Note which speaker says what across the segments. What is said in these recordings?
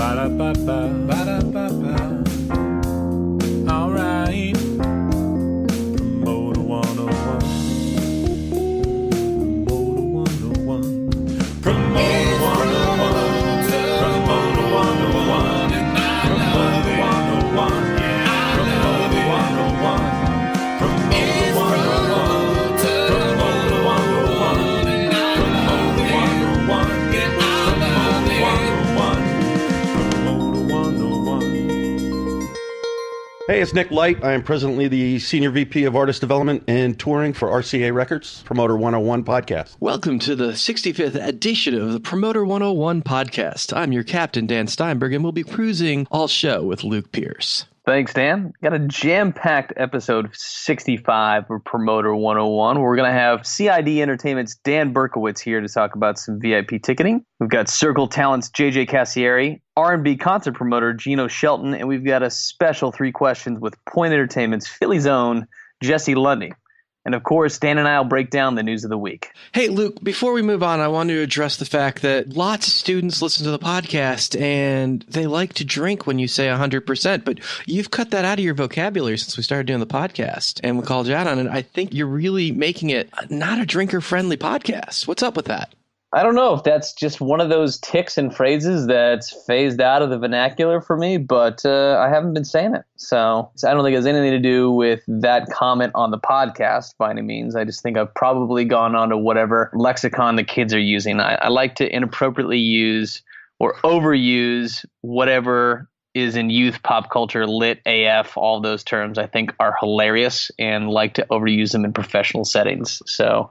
Speaker 1: Ba-da-ba-ba, ba-da-ba-ba. All right. Promoter 101. Promoter 101. Promoter 101. Promoter 101. Promoter 101. Promoter 101. Promoter 101. Promoter 101. Promoter 101. Get out of the
Speaker 2: Hey, it's Nick Light. I am presently the Senior VP of Artist Development and Touring for RCA Records, Promoter 101 Podcast.
Speaker 3: Welcome to the 65th edition of the Promoter 101 Podcast. I'm your captain, Dan Steinberg, and we'll be cruising all show with Luke Pierce.
Speaker 4: Thanks, Dan. Got a jam-packed episode 65 of Promoter 101. We're going to have C.I.D. Entertainment's Dan Berkowitz here to talk about some VIP ticketing. We've got Circle Talent's J.J. Cassiere, R&B concert promoter Geno Shelton, and we've got a special 3 questions with Point Entertainment's Philly's own Jesse Lundy. And of course, Dan and I will break down the news of the week.
Speaker 3: Hey, Luke, before we move on, I want to address the fact that lots of students listen to the podcast and they like to drink when you say 100%, but you've cut that out of your vocabulary since we started doing the podcast and we called you out on it. I think you're really making it not a drinker-friendly podcast. What's up with that?
Speaker 4: I don't know if that's just one of those tics and phrases that's phased out of the vernacular for me, but I haven't been saying it. So I don't think it has anything to do with that comment on the podcast by any means. I just think I've probably gone on to whatever lexicon the kids are using. I like to inappropriately use or overuse whatever is in youth pop culture, lit, AF, all those terms I think are hilarious and like to overuse them in professional settings. So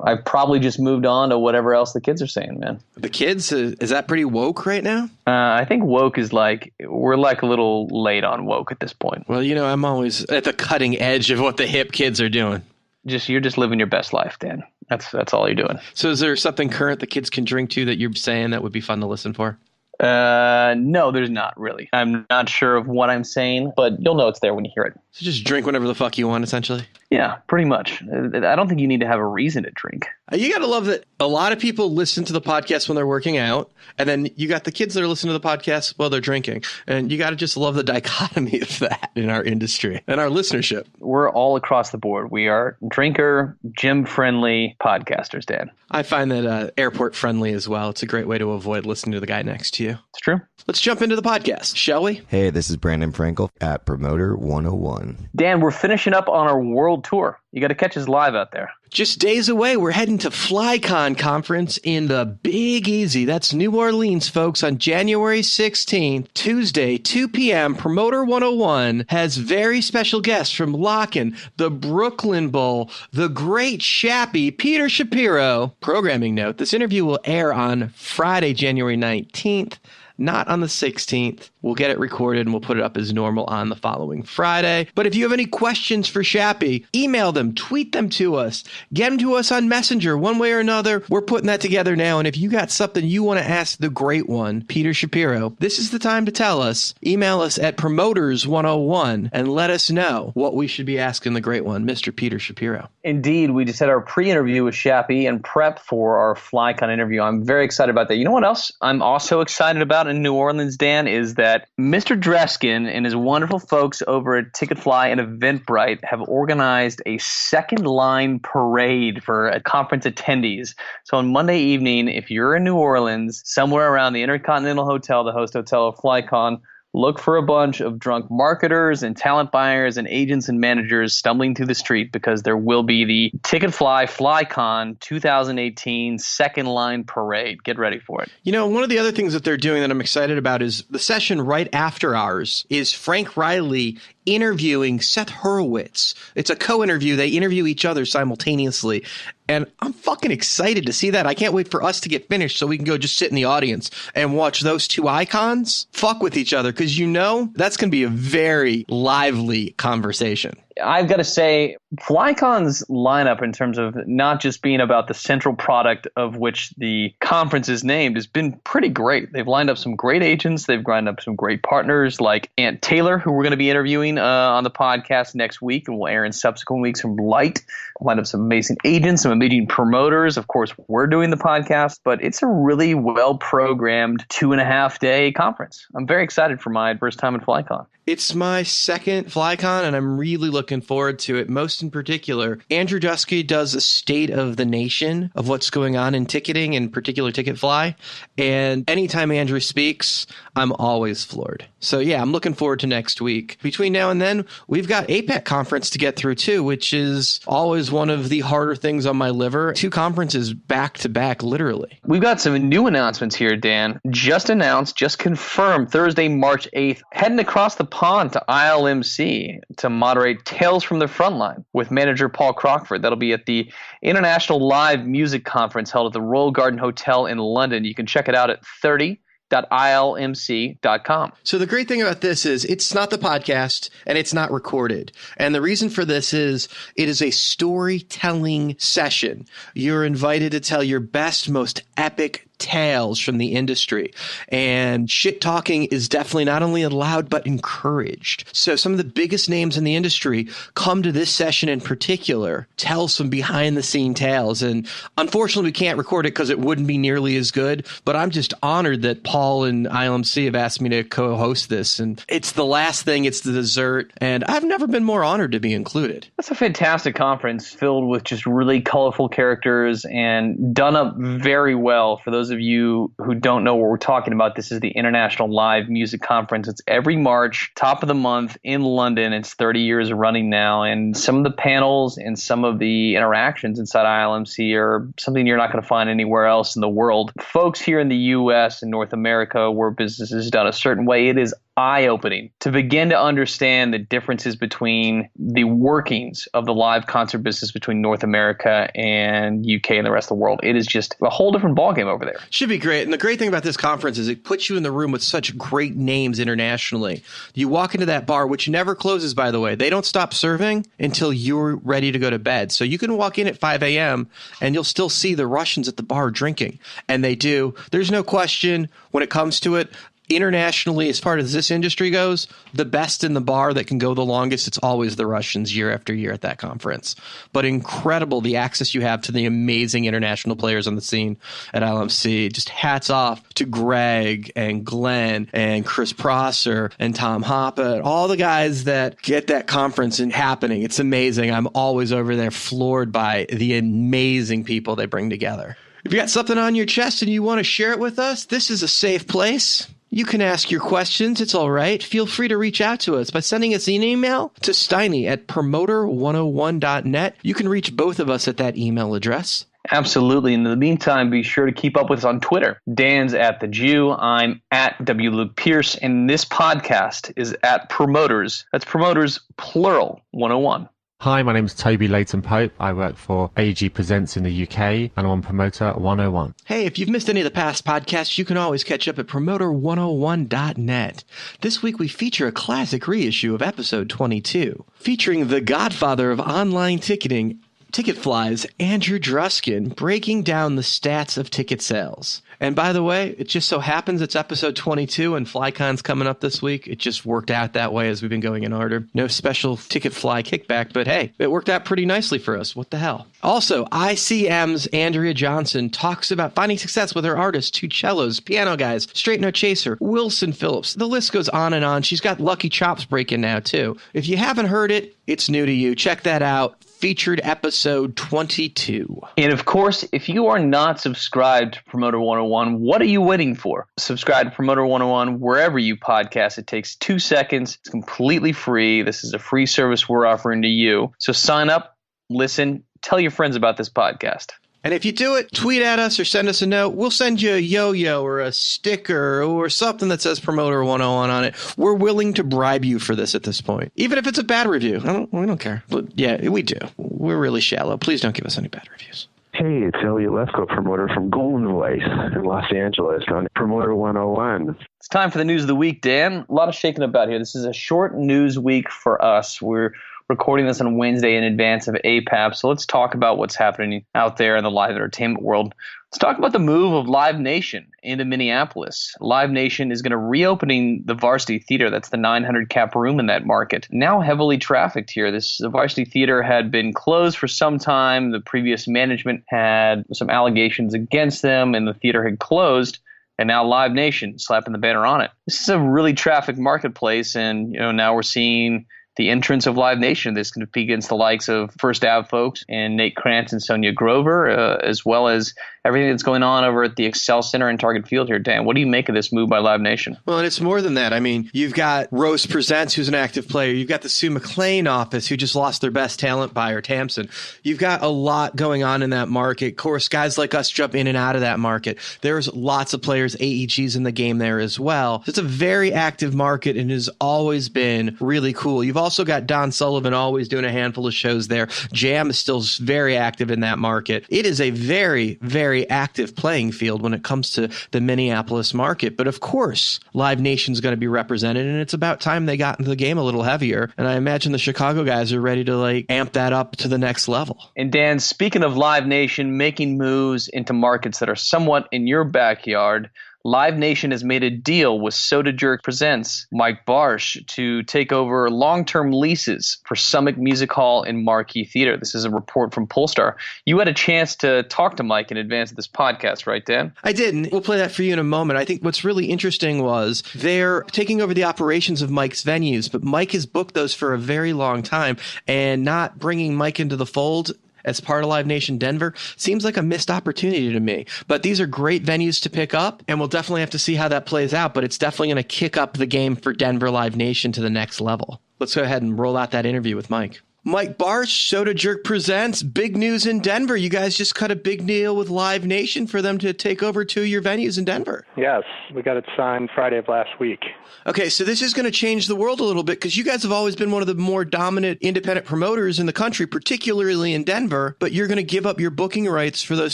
Speaker 4: I've probably just moved on to whatever else the kids are saying, man.
Speaker 3: The kids, is that pretty woke right now?
Speaker 4: I think woke is we're like a little late on woke at this point.
Speaker 3: Well, you know, I'm always at the cutting edge of what the hip kids are doing.
Speaker 4: You're just living your best life, Dan. That's all you're doing.
Speaker 3: So is there something current the kids can drink to that you're saying that would be fun to listen for?
Speaker 4: No, there's not really. I'm not sure of what I'm saying, but you'll know it's there when you hear it.
Speaker 3: So just drink whenever the fuck you want, essentially?
Speaker 4: Yeah, pretty much. I don't think you need to have a reason to drink.
Speaker 3: You got to love that a lot of people listen to the podcast when they're working out, and then you got the kids that are listening to the podcast while they're drinking. And you got to just love the dichotomy of that in our industry and our listenership.
Speaker 4: We're all across the board. We are drinker, gym-friendly podcasters, Dan.
Speaker 3: I find that airport-friendly as well. It's a great way to avoid listening to the guy next to you.
Speaker 4: It's true.
Speaker 3: Let's jump into the podcast, shall we?
Speaker 5: Hey, this is Brandon Frankel at Promoter 101.
Speaker 4: Dan, we're finishing up on our world tour. You got to catch us live out there.
Speaker 3: Just days away, we're heading to FlyCon Conference in the Big Easy. That's New Orleans, folks, on January 16th, Tuesday, 2 p.m. Promoter 101 has very special guests from Locken, the Brooklyn Bowl, the great Shappy, Peter Shapiro. Programming note, this interview will air on Friday, January 19th. Not on the 16th. We'll get it recorded and we'll put it up as normal on the following Friday. But if you have any questions for Shappy, email them, tweet them to us, get them to us on Messenger one way or another. We're putting that together now. And if you got something you want to ask the great one, Peter Shapiro, this is the time to tell us. Email us at Promoters101 and let us know what we should be asking the great one, Mr. Peter Shapiro.
Speaker 4: Indeed, we just had our pre-interview with Shappy and prep for our FlyCon interview. I'm very excited about that. You know what else I'm also excited about in New Orleans, Dan, is that Mr. Dreskin and his wonderful folks over at Ticketfly and Eventbrite have organized a second line parade for conference attendees. So on Monday evening, if you're in New Orleans, somewhere around the Intercontinental Hotel, the host hotel of FlyCon, look for a bunch of drunk marketers and talent buyers and agents and managers stumbling through the street because there will be the Ticketfly FlyCon 2018 second line parade. Get ready for it.
Speaker 3: You know, one of the other things that they're doing that I'm excited about is the session right after ours is Frank Riley interviewing Seth Hurwitz. It's a co-interview. They interview each other simultaneously. And I'm fucking excited to see that. I can't wait for us to get finished so we can go just sit in the audience and watch those two icons fuck with each other. Because you know, that's going to be a very lively conversation.
Speaker 4: I've got to say, FlyCon's lineup, in terms of not just being about the central product of which the conference is named, has been pretty great. They've lined up some great agents. They've lined up some great partners like Ant Taylor, who we're going to be interviewing on the podcast next week and will air in subsequent weeks from Light. Lined up some amazing agents, some amazing promoters. Of course, we're doing the podcast, but it's a really well-programmed 2.5-day conference. I'm very excited for my first time at FlyCon.
Speaker 3: It's my second FlyCon, and I'm really looking forward to it. Most in particular, Andrew Dusky does a state of the nation of what's going on in ticketing, in particular Ticket Fly. And anytime Andrew speaks, I'm always floored. So yeah, I'm looking forward to next week. Between now and then, we've got APEC conference to get through too, which is always one of the harder things on my liver. 2 conferences back to back, literally.
Speaker 4: We've got some new announcements here, Dan. Just announced, just confirmed, Thursday, March 8th, heading across the pond to ILMC to moderate Tales from the Frontline with manager Paul Crockford. That'll be at the International Live Music Conference held at the Royal Garden Hotel in London. You can check it out at 30.ilmc.com.
Speaker 3: So the great thing about this is it's not the podcast and it's not recorded. And the reason for this is it is a storytelling session. You're invited to tell your best, most epic tales from the industry. And shit talking is definitely not only allowed, but encouraged. So some of the biggest names in the industry come to this session in particular, tell some behind the scene tales. And unfortunately, we can't record it because it wouldn't be nearly as good. But I'm just honored that Paul and ILMC have asked me to co-host this. And it's the last thing. It's the dessert. And I've never been more honored to be included.
Speaker 4: That's a fantastic conference filled with just really colorful characters and done up very well. For those of you who don't know what we're talking about, this is the International Live Music Conference. It's every March, top of the month in London. It's 30 years running now. And some of the panels and some of the interactions inside ILMC are something you're not going to find anywhere else in the world. Folks here in the U.S. and North America, where business is done a certain way, it is eye-opening to begin to understand the differences between the workings of the live concert business between North America and UK and the rest of the world. It is just a whole different ballgame over there.
Speaker 3: Should be great. And the great thing about this conference is it puts you in the room with such great names internationally. You walk into that bar, which never closes, by the way. They don't stop serving until you're ready to go to bed. So you can walk in at 5 a.m. and you'll still see the Russians at the bar drinking. And they do. There's no question when it comes to it. Internationally, as far as this industry goes, the best in the bar that can go the longest, it's always the Russians year after year at that conference. But incredible the access you have to the amazing international players on the scene at ILMC. Just hats off to Greg and Glenn and Chris Prosser and Tom Hoppa, all the guys that get that conference and happening. It's amazing. I'm always over there floored by the amazing people they bring together. If you got something on your chest and you want to share it with us, this is a safe place. You can ask your questions. It's all right. Feel free to reach out to us by sending us an email to Steiny@Promoter101.net. You can reach both of us at that email address.
Speaker 4: Absolutely. In the meantime, be sure to keep up with us on Twitter. Dan's at The Jew. I'm at W. Luke Pierce. And this podcast is at Promoters. That's Promoters, plural, 101.
Speaker 6: Hi, my name is Toby Leighton Pope. I work for AG Presents in the UK, and I'm on Promoter 101.
Speaker 3: Hey, if you've missed any of the past podcasts, you can always catch up at Promoter101.net. This week we feature a classic reissue of episode 22, featuring the godfather of online ticketing, Ticket Fly's Andrew Druskin, breaking down the stats of ticket sales. And by the way, it just so happens it's episode 22 and FlyCon's coming up this week. It just worked out that way as we've been going in order. No special Ticket Fly kickback, but hey, it worked out pretty nicely for us. What the hell? Also, ICM's Andrea Johnson talks about finding success with her artists, two cellos, piano guys, Straight No Chaser, Wilson Phillips. The list goes on and on. She's got Lucky Chops breaking now, too. If you haven't heard it, it's new to you. Check that out. Featured episode 22.
Speaker 4: And of course, if you are not subscribed to Promoter 101, what are you waiting for? Subscribe to Promoter 101 wherever you podcast. It takes 2 seconds. It's completely free. This is a free service we're offering to you. So sign up, listen, tell your friends about this podcast.
Speaker 3: And if you do it, tweet at us or send us a note. We'll send you a yo-yo or a sticker or something that says Promoter 101 on it. We're willing to bribe you for this at this point. Even if it's a bad review. We don't care. But yeah, we do. We're really shallow. Please don't give us any bad reviews.
Speaker 7: Hey, it's Elliot Lefko, promoter from Golden Voice in Los Angeles on Promoter 101.
Speaker 4: It's time for the news of the week, Dan. A lot of shaking about here. This is a short news week for us. We're recording this on Wednesday in advance of APAP. So let's talk about what's happening out there in the live entertainment world. Let's talk about the move of Live Nation into Minneapolis. Live Nation is going to reopening the Varsity Theater. That's the 900 cap room in that market. Now heavily trafficked here. The Varsity Theater had been closed for some time. The previous management had some allegations against them, and the theater had closed. And now Live Nation slapping the banner on it. This is a really trafficked marketplace, and now we're seeing the entrance of Live Nation. This can compete against the likes of First Ave folks and Nate Krantz and Sonia Grover, as well as everything that's going on over at the Excel Center and Target Field here. Dan, what do you make of this move by Live Nation?
Speaker 3: Well, and it's more than that. I mean, you've got Rose Presents, who's an active player. You've got the Sue McLean office, who just lost their best talent buyer, Tamsin. You've got a lot going on in that market. Of course, guys like us jump in and out of that market. There's lots of players, AEGs in the game there as well. It's a very active market and has always been really cool. You've also got Don Sullivan always doing a handful of shows there. Jam is still very active in that market. It is a very, very active playing field when it comes to the Minneapolis market. But of course, Live Nation's going to be represented, and it's about time they got into the game a little heavier. And I imagine the Chicago guys are ready to amp that up to the next level.
Speaker 4: And Dan, speaking of Live Nation making moves into markets that are somewhat in your backyard, Live Nation has made a deal with Soda Jerk Presents Mike Barsh to take over long-term leases for Summit Music Hall and Marquee Theater. This is a report from Polestar. You had a chance to talk to Mike in advance of this podcast, right, Dan?
Speaker 3: I did, and we'll play that for you in a moment. I think what's really interesting was they're taking over the operations of Mike's venues, but Mike has booked those for a very long time, and not bringing Mike into the fold as part of Live Nation Denver seems like a missed opportunity to me. But these are great venues to pick up, and we'll definitely have to see how that plays out, but it's definitely going to kick up the game for Denver Live Nation to the next level. Let's go ahead and roll out that interview with Mike. Mike Barsh, Soda Jerk Presents, big news in Denver. You guys just cut a big deal with Live Nation for them to take over 2 of your venues in Denver.
Speaker 8: Yes, we got it signed Friday of last week.
Speaker 3: Okay, so this is going to change the world a little bit because you guys have always been one of the more dominant independent promoters in the country, particularly in Denver, but you're going to give up your booking rights for those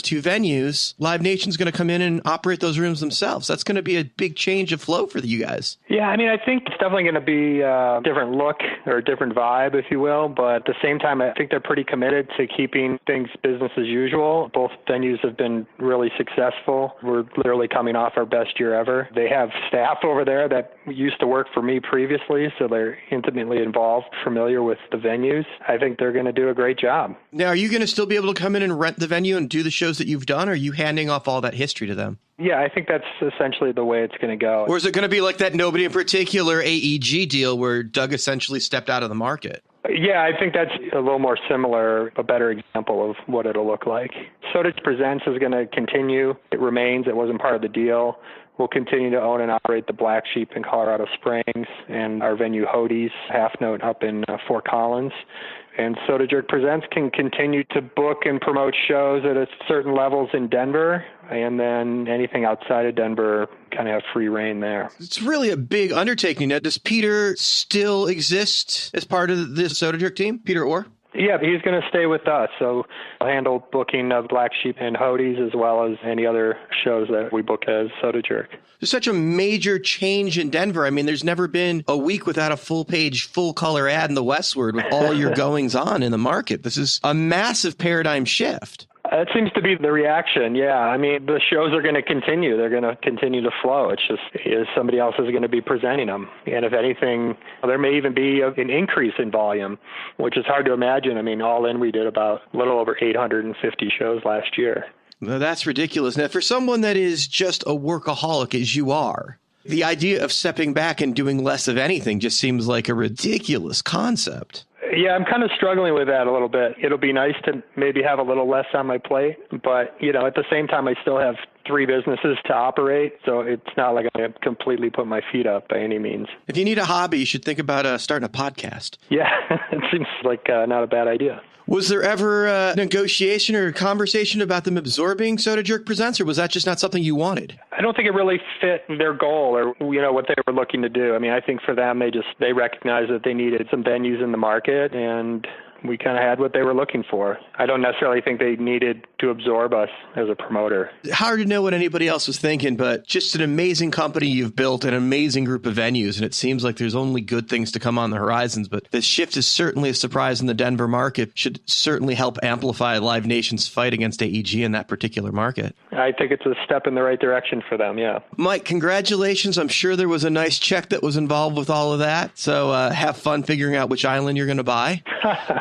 Speaker 3: 2 venues. Live Nation's going to come in and operate those rooms themselves. That's going to be a big change of flow for you guys.
Speaker 8: Yeah, I mean, I think it's definitely going to be a different look or a different vibe, if you will, but at the same time, I think they're pretty committed to keeping things business as usual. Both venues have been really successful. We're literally coming off our best year ever. They have staff over there that used to work for me previously, so they're intimately involved, familiar with the venues. I think they're going to do a great job.
Speaker 3: Now, are you going to still be able to come in and rent the venue and do the shows that you've done, or are you handing off all that history to them?
Speaker 8: Yeah, I think that's essentially the way it's going to go.
Speaker 3: Or is it going to be like that nobody in particular AEG deal where Doug essentially stepped out of the market?
Speaker 8: Yeah, I think that's a little more similar, a better example of what it'll look like. Soda Presents is going to continue. It remains. It wasn't part of the deal. We'll continue to own and operate the Black Sheep in Colorado Springs and our venue Hody's Half Note up in Fort Collins. And Soda Jerk Presents can continue to book and promote shows at certain levels in Denver, and then anything outside of Denver kind of have free reign there.
Speaker 3: It's really a big undertaking. Now, does Peter still exist as part of the Soda Jerk team? Peter Orr?
Speaker 8: Yeah, he's going to stay with us. So I'll handle booking of Black Sheep and Hody's as well as any other shows that we book as Soda Jerk.
Speaker 3: There's such a major change in Denver. I mean, there's never been a week without a full-page, full-color ad in the Westward with all your goings-on in the market. This is a massive paradigm shift.
Speaker 8: That seems to be the reaction, yeah. I mean, the shows are going to continue. They're going to continue to flow. It's just somebody else is going to be presenting them. And if anything, there may even be an increase in volume, which is hard to imagine. I mean, all in, we did about a little over 850 shows last year.
Speaker 3: Well, that's ridiculous. Now, for someone that is just a workaholic as you are, the idea of stepping back and doing less of anything just seems like a ridiculous concept.
Speaker 8: Yeah, I'm kind of struggling with that a little bit. It'll be nice to maybe have a little less on my plate, but, at the same time, I still have 3 businesses to operate, so it's not like I completely put my feet up by any means.
Speaker 3: If you need a hobby, you should think about starting a podcast.
Speaker 8: Yeah, it seems like not a bad idea.
Speaker 3: Was there ever a negotiation or a conversation about them absorbing Soda Jerk Presents, or was that just not something you wanted?
Speaker 8: I don't think it really fit their goal or, what they were looking to do. I mean, I think for them, they recognize that they needed some venues in the market, and we kind of had what they were looking for. I don't necessarily think they needed to absorb us as a promoter.
Speaker 3: Hard to know what anybody else was thinking, but just an amazing company you've built, an amazing group of venues, and it seems like there's only good things to come on the horizons. But this shift is certainly a surprise in the Denver market. Should certainly help amplify Live Nation's fight against AEG in that particular market.
Speaker 8: I think it's a step in the right direction for them, yeah.
Speaker 3: Mike, congratulations. I'm sure there was a nice check that was involved with all of that. So have fun figuring out which island you're going to buy.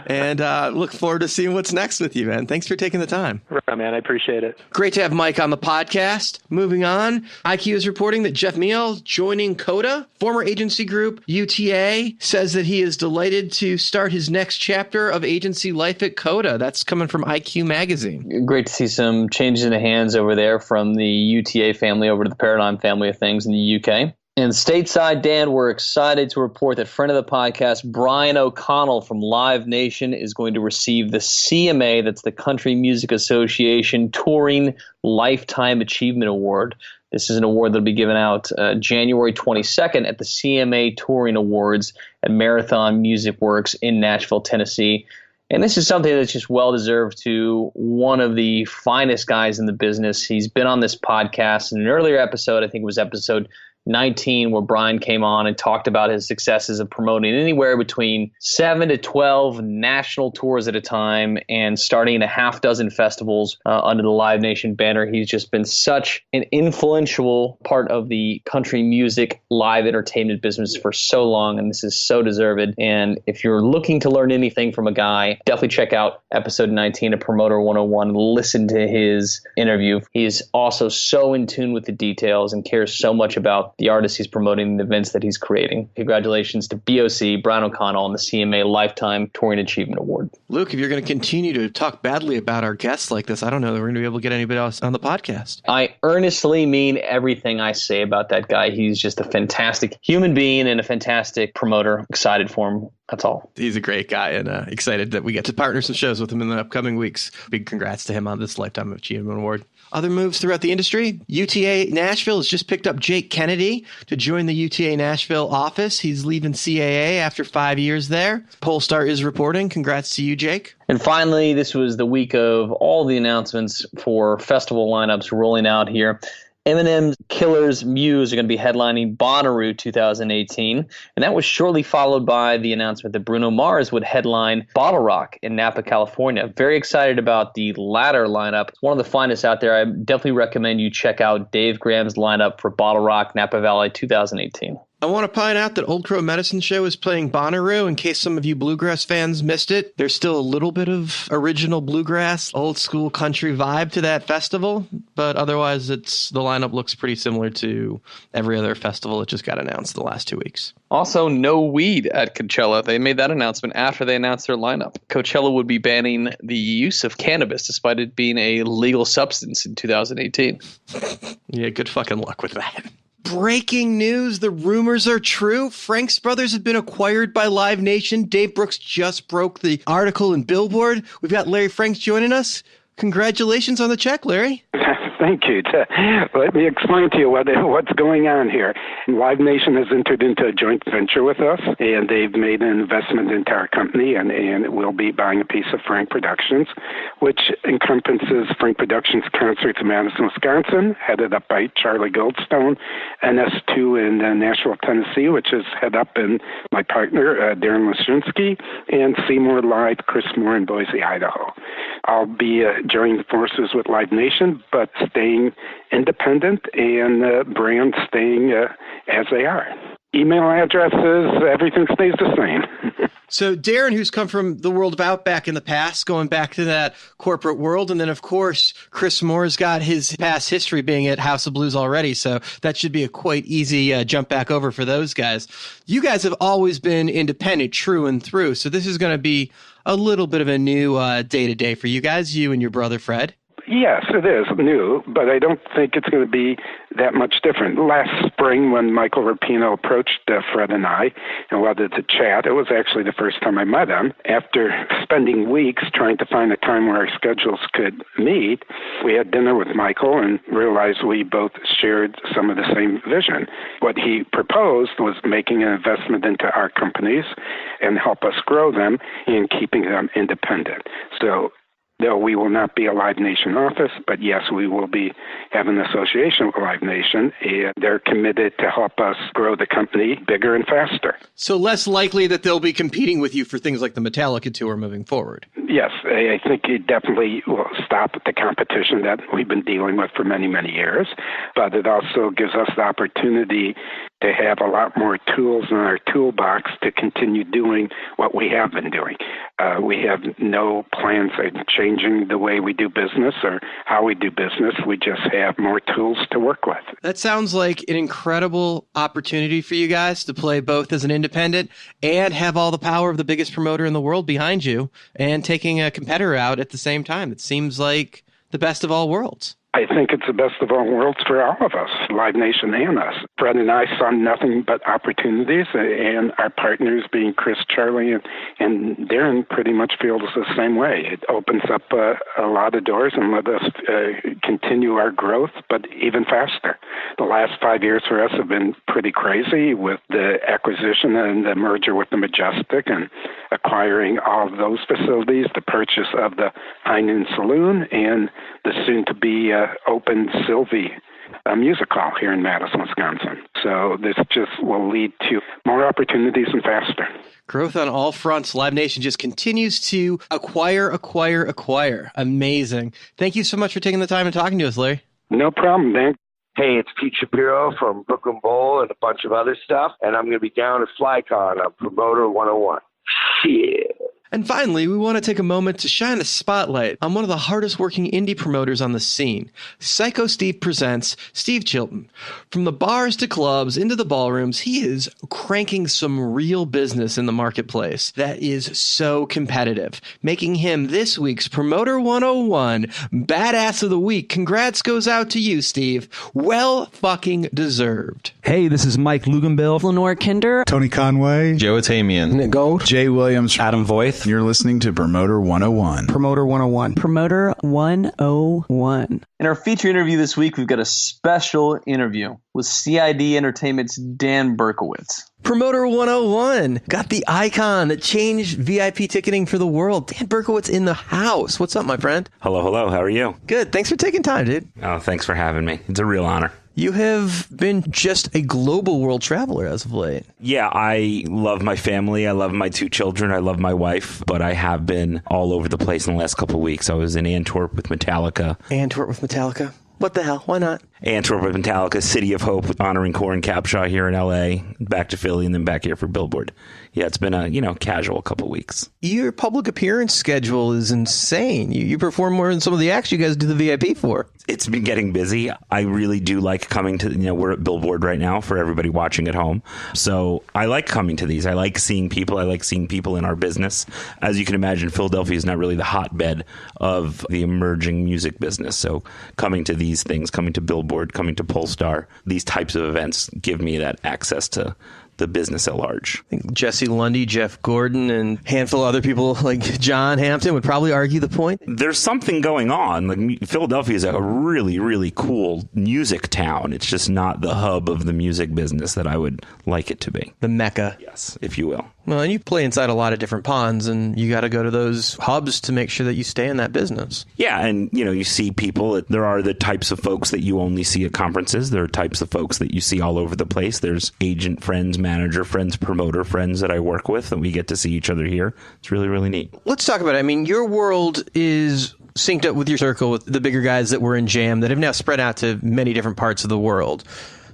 Speaker 3: And look forward to seeing what's next with you, man. Thanks for taking the time.
Speaker 8: Right, man. I appreciate it.
Speaker 3: Great to have Mike on the podcast. Moving on, IQ is reporting that Jeff Meal joining Coda, former agency group UTA, says that he is delighted to start his next chapter of agency life at Coda. That's coming from IQ Magazine.
Speaker 4: Great to see some changes in the hands over there from the UTA family over to the Paradigm family of things in the UK. And stateside, Dan, we're excited to report that friend of the podcast, Brian O'Connell from Live Nation, is going to receive the CMA, that's the Country Music Association Touring Lifetime Achievement Award. This is an award that will be given out January 22nd at the CMA Touring Awards at Marathon Music Works in Nashville, Tennessee. And this is something that's just well-deserved to one of the finest guys in the business. He's been on this podcast in an earlier episode, I think it was episode 19, where Brian came on and talked about his successes of promoting anywhere between 7 to 12 national tours at a time and starting a half dozen festivals under the Live Nation banner. He's just been such an influential part of the country music live entertainment business for so long, and this is so deserved. And if you're looking to learn anything from a guy, definitely check out episode 19 of Promoter 101 and listen to his interview. He's also so in tune with the details and cares so much about the artists he's promoting and the events that he's creating. Congratulations to BOC, Brian O'Connell, on the CMA Lifetime Touring Achievement Award.
Speaker 3: Luke, if you're going to continue to talk badly about our guests like this, I don't know that we're going to be able to get anybody else on the podcast.
Speaker 4: I earnestly mean everything I say about that guy. He's just a fantastic human being and a fantastic promoter. Excited for him. That's all.
Speaker 3: He's a great guy, and excited that we get to partner some shows with him in the upcoming weeks. Big congrats to him on this Lifetime Achievement Award. Other moves throughout the industry. UTA Nashville has just picked up Jake Kennedy to join the UTA Nashville office. He's leaving CAA after 5 years there. Polestar is reporting. Congrats to you, Jake.
Speaker 4: And finally, this was the week of all the announcements for festival lineups rolling out here. Eminem's Killer's Muse are going to be headlining Bonnaroo 2018, and that was shortly followed by the announcement that Bruno Mars would headline Bottle Rock in Napa, California. Very excited about the latter lineup. It's one of the finest out there. I definitely recommend you check out Dave Graham's lineup for Bottle Rock Napa Valley 2018.
Speaker 3: I want to point out that Old Crow Medicine Show is playing Bonnaroo. In case some of you bluegrass fans missed it, there's still a little bit of original bluegrass, old school country vibe to that festival, but otherwise the lineup looks pretty similar to every other festival that just got announced the last 2 weeks.
Speaker 4: Also, no weed at Coachella. They made that announcement after they announced their lineup. Coachella would be banning the use of cannabis despite it being a legal substance in 2018.
Speaker 3: Yeah, good fucking luck with that. Breaking news, the rumors are true. Frank's Brothers have been acquired by Live Nation. Dave Brooks just broke the article in Billboard. We've got Larry Franks joining us. Congratulations on the check, Larry.
Speaker 9: Thank you. Let me explain to you what's going on here. Live Nation has entered into a joint venture with us, and they've made an investment into our company, and we'll be buying a piece of Frank Productions, which encompasses Frank Productions Concerts in Madison, Wisconsin, headed up by Charlie Goldstone, NS2 in Nashville, Tennessee, which is headed up in my partner, Darren Lashinsky, and Seymour Live, Chris Moore in Boise, Idaho. I'll be joining forces with Live Nation, but staying independent and brands staying as they are. Email addresses, everything stays the same.
Speaker 3: So Darren, who's come from the world of Outback in the past, going back to that corporate world. And then, of course, Chris Moore's got his past history being at House of Blues already. So that should be a quite easy jump back over for those guys. You guys have always been independent, true and through. So this is going to be a little bit of a new day-to-day for you guys, you and your brother, Fred.
Speaker 9: Yes, it is new, but I don't think it's going to be that much different. Last spring, when Michael Rapino approached Fred and I and wanted to chat, it was actually the first time I met him. After spending weeks trying to find a time where our schedules could meet, we had dinner with Michael and realized we both shared some of the same vision. What he proposed was making an investment into our companies and help us grow them and keeping them independent. So no, we will not be a Live Nation office, but yes, we will be have an association with Live Nation, and they're committed to help us grow the company bigger and faster.
Speaker 3: So less likely that they'll be competing with you for things like the Metallica tour moving forward.
Speaker 9: Yes, I think it definitely will stop the competition that we've been dealing with for many, many years, but it also gives us the opportunity to have a lot more tools in our toolbox to continue doing what we have been doing. We have no plans of changing the way we do business or how we do business. We just have more tools to work with.
Speaker 3: That sounds like an incredible opportunity for you guys to play both as an independent and have all the power of the biggest promoter in the world behind you and taking a competitor out at the same time. It seems like the best of all worlds.
Speaker 9: I think it's the best of all worlds for all of us, Live Nation and us. Fred and I saw nothing but opportunities, and our partners being Chris, Charlie, and Darren pretty much feel the same way. It opens up a lot of doors and let us continue our growth, but even faster. The last 5 years for us have been pretty crazy with the acquisition and the merger with the Majestic and acquiring all of those facilities, the purchase of the High Noon Saloon, and the soon-to-be open Sylvie Music Hall here in Madison, Wisconsin. So this just will lead to more opportunities and faster.
Speaker 3: Growth on all fronts. Live Nation just continues to acquire. Amazing. Thank you so much for taking the time and talking to us, Larry.
Speaker 9: No problem, Dan.
Speaker 10: Hey, it's Pete Shapiro from Brooklyn Bowl and a bunch of other stuff, and I'm going to be down at FlyCon on Promoter 101. Shit.
Speaker 3: And finally, we want to take a moment to shine a spotlight on one of the hardest working indie promoters on the scene. Psycho Steve presents Steve Chilton. From the bars to clubs into the ballrooms, he is cranking some real business in the marketplace that is so competitive, making him this week's Promoter 101 Badass of the Week. Congrats goes out to you, Steve. Well fucking deserved.
Speaker 11: Hey, this is Mike Luganbill,
Speaker 12: Lenore Kinder,
Speaker 13: Tony Conway,
Speaker 14: Joe Atamian,
Speaker 12: Nick Gold,
Speaker 13: Jay Williams,
Speaker 14: Adam Voith.
Speaker 13: You're listening to Promoter 101.
Speaker 11: Promoter 101.
Speaker 12: Promoter 101.
Speaker 4: In our feature interview this week, we've got a special interview with C.I.D. Entertainment's Dan Berkowitz.
Speaker 3: Promoter 101 got the icon that changed VIP ticketing for the world. Dan Berkowitz in the house. What's up, my friend?
Speaker 15: Hello. How are you?
Speaker 3: Good. Thanks for taking time, dude.
Speaker 15: Oh, thanks for having me. It's a real honor.
Speaker 3: You have been just a global world traveler as of late.
Speaker 15: Yeah, I love my family. I love my 2 children. I love my wife. But I have been all over the place in the last couple of weeks. I was in Antwerp with Metallica. What the hell? Why not? Antwerp with Metallica, City of Hope, honoring Corin Capshaw here in L.A., back to Philly, and then back here for Billboard. Yeah, it's been a, casual couple of weeks.
Speaker 3: Your public appearance schedule is insane. You perform more than some of the acts you guys do the VIP for.
Speaker 15: It's been getting busy. I really do like coming to, we're at Billboard right now for everybody watching at home. So I like coming to these. I like seeing people. I like seeing people in our business. As you can imagine, Philadelphia is not really the hotbed of the emerging music business. So coming to these things, coming to Billboard, coming to Polestar, these types of events give me that access to the business at large.
Speaker 3: I think Jesse Lundy, Jeff Gordon, and a handful of other people like John Hampton would probably argue the point.
Speaker 15: There's something going on. Like, Philadelphia is a really, really cool music town. It's just not the hub of the music business that I would like it to be.
Speaker 3: The Mecca.
Speaker 15: Yes, if you will.
Speaker 3: Well, and you play inside a lot of different ponds, and you got to go to those hubs to make sure that you stay in that business.
Speaker 15: Yeah, and, you see people. There are the types of folks that you only see at conferences. There are types of folks that you see all over the place. There's agent friends, manager friends, promoter friends that I work with, and we get to see each other here. It's really, really neat.
Speaker 3: Let's talk about it. I mean, your world is synced up with your circle with the bigger guys that were in Jam that have now spread out to many different parts of the world.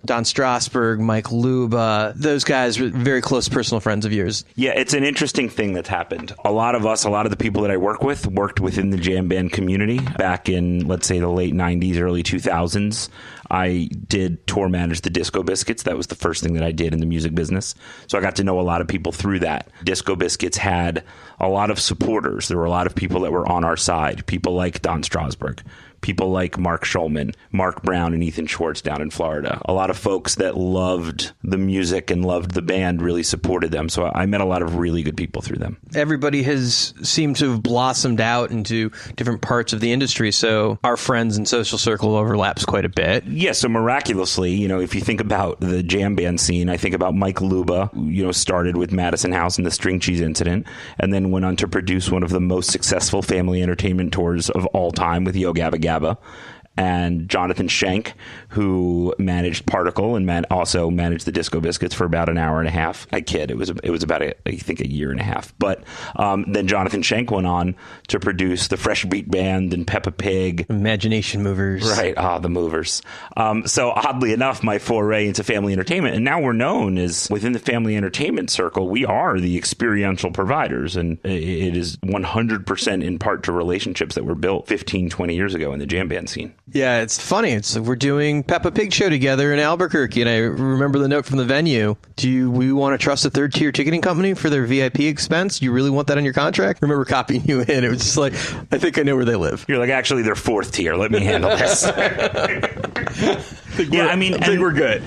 Speaker 3: Don Strasberg, Mike Luba, those guys were very close personal friends of yours.
Speaker 15: Yeah, it's an interesting thing that's happened. A lot of the people that I work with worked within the jam band community back in, let's say, the late 90s, early 2000s. I did tour manage the Disco Biscuits. That was the first thing that I did in the music business. So I got to know a lot of people through that. Disco Biscuits had a lot of supporters. There were a lot of people that were on our side. People like Don Strasberg, people like Mark Schulman, Mark Brown, and Ethan Schwartz down in Florida. A lot of folks that loved the music and loved the band really supported them. So I met a lot of really good people through them.
Speaker 3: Everybody has seemed to have blossomed out into different parts of the industry. So our friends and social circle overlaps quite a bit.
Speaker 15: Yeah. So miraculously, if you think about the jam band scene, I think about Mike Luba, started with Madison House and the String Cheese Incident, and then went on to produce one of the most successful family entertainment tours of all time with Yo Gabba Gabba. And Jonathan Shank, who managed Particle and also managed the Disco Biscuits for about an hour and a half. I kid, it was about I think a year and a half. But then Jonathan Shank went on to produce the Fresh Beat Band and Peppa Pig,
Speaker 3: Imagination Movers.
Speaker 15: Right, the Movers. So oddly enough, my foray into family entertainment, and now we're known as within the family entertainment circle, we are the experiential providers, and it is 100% in part to relationships that were built 15, 20 years ago in the jam band scene.
Speaker 3: Yeah, it's funny. It's like we're doing Peppa Pig show together in Albuquerque, and I remember the note from the venue. Do we want to trust a third-tier ticketing company for their VIP expense? Do you really want that on your contract? I remember copying you in. It was just like, I think I know where they live.
Speaker 15: You're like, actually, they're fourth tier. Let me handle this. I think we're good.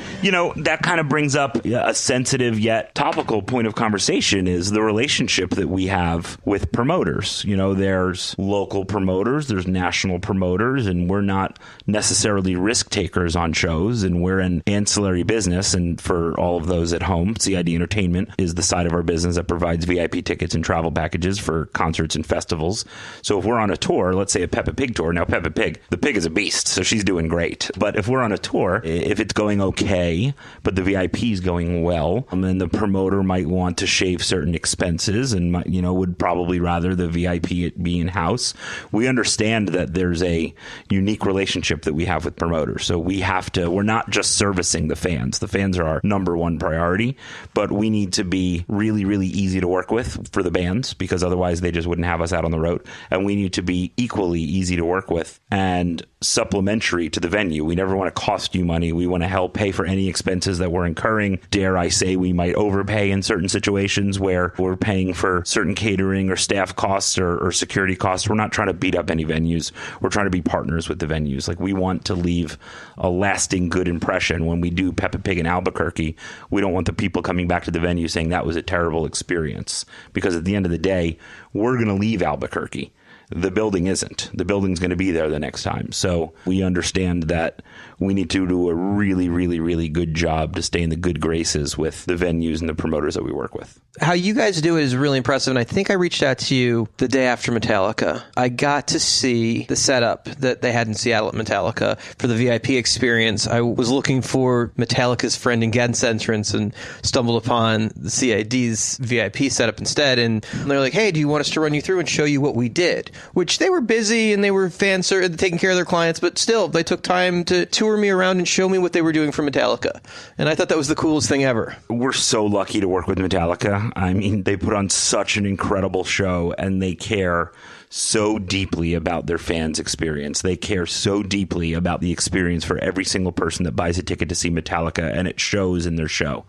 Speaker 15: That kind of brings up a sensitive yet topical point of conversation is the relationship that we have with promoters. There's local promoters, there's national promoters, and we're not necessarily risk takers on shows, and we're an ancillary business. And for all of those at home, C.I.D. Entertainment is the side of our business that provides VIP tickets and travel packages for concerts and festivals. So if we're on a tour, let's say a Peppa Pig tour, now Peppa Pig, the pig is a beast, so she's doing great. But if we're on a tour, if it's going okay, but the VIP is going well, then the promoter might want to shave certain expenses and would probably rather the VIP be in-house. We understand that there's a unique relationship that we have with promoters. So we're not just servicing the fans. The fans are our number one priority, but we need to be really, really easy to work with for the bands, because otherwise they just wouldn't have us out on the road. And we need to be equally easy to work with and supplementary to the venue. We never want to cost you money. We want to help pay for any expenses that we're incurring. Dare I say we might overpay in certain situations where we're paying for certain catering or staff costs or security costs. We're not trying to beat up any venues. We're trying to be partners with the venues. Like, we want to leave a lasting good impression. When we do Peppa Pig in Albuquerque, we don't want the people coming back to the venue saying that was a terrible experience, because at the end of the day, we're going to leave Albuquerque. The building isn't. The building's going to be there the next time. So we understand that we need to do a really, really, really good job to stay in the good graces with the venues and the promoters that we work with.
Speaker 3: How you guys do it is really impressive, and I think I reached out to you the day after Metallica. I got to see the setup that they had in Seattle at Metallica for the VIP experience. I was looking for Metallica's Friend and Guest entrance and stumbled upon the C.I.D's VIP setup instead, and they're like, hey, do you want us to run you through and show you what we did? Which they were busy and they were taking care of their clients, but still, they took time to tour me around and show me what they were doing for Metallica. And I thought that was the coolest thing ever.
Speaker 15: We're so lucky to work with Metallica. I mean, they put on such an incredible show, and they care so deeply about their fans' experience. They care so deeply about the experience for every single person that buys a ticket to see Metallica, and it shows in their show.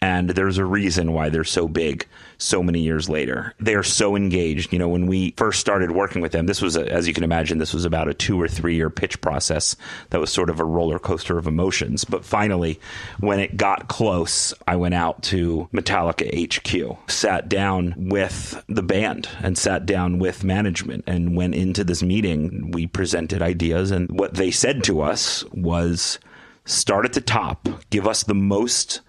Speaker 15: And there's a reason why they're so big so many years later. They are so engaged. When we first started working with them, this was, as you can imagine, this was about a 2 or 3 year pitch process that was sort of a roller coaster of emotions. But finally, when it got close, I went out to Metallica HQ, sat down with the band and sat down with management and went into this meeting. We presented ideas, and what they said to us was, start at the top, give us the most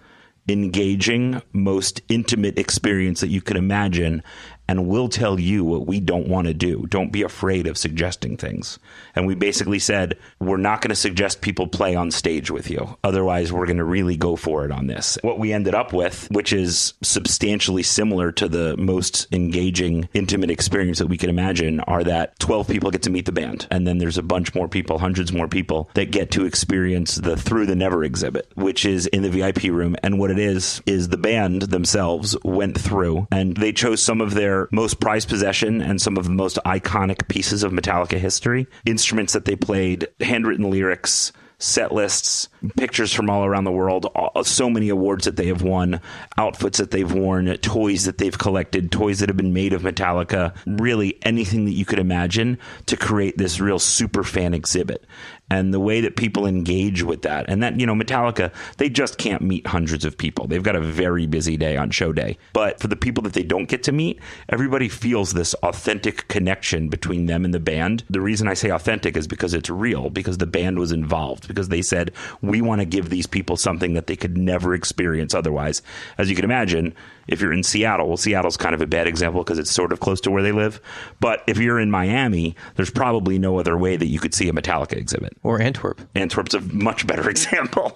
Speaker 15: engaging, most intimate experience that you could imagine, and we'll tell you what we don't want to do. Don't be afraid of suggesting things. And we basically said, we're not going to suggest people play on stage with you. Otherwise, we're going to really go for it on this. What we ended up with, which is substantially similar to the most engaging, intimate experience that we can imagine, are that 12 people get to meet the band. And then there's a bunch more people, hundreds more people, that get to experience the Through the Never exhibit, which is in the VIP room. And what it is the band themselves went through and they chose some of their most prized possession and some of the most iconic pieces of Metallica history, instruments that they played, handwritten lyrics, set lists, pictures from all around the world, so many awards that they have won, outfits that they've worn, toys that they've collected, toys that have been made of Metallica, really anything that you could imagine to create this real super fan exhibit. And the way that people engage with that, and that, Metallica, they just can't meet hundreds of people. They've got a very busy day on show day. But for the people that they don't get to meet, everybody feels this authentic connection between them and the band. The reason I say authentic is because it's real, because the band was involved, because they said, we want to give these people something that they could never experience otherwise. As you can imagine, if you're in Seattle, well, Seattle's kind of a bad example because it's sort of close to where they live. But if you're in Miami, there's probably no other way that you could see a Metallica exhibit.
Speaker 3: Or Antwerp.
Speaker 15: Antwerp's a much better example.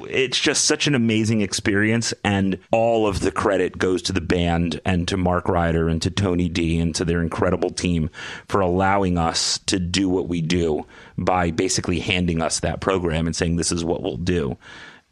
Speaker 15: It's just such an amazing experience, and all of the credit goes to the band and to Mark Ryder and to Tony D and to their incredible team for allowing us to do what we do by basically handing us that program and saying, this is what we'll do.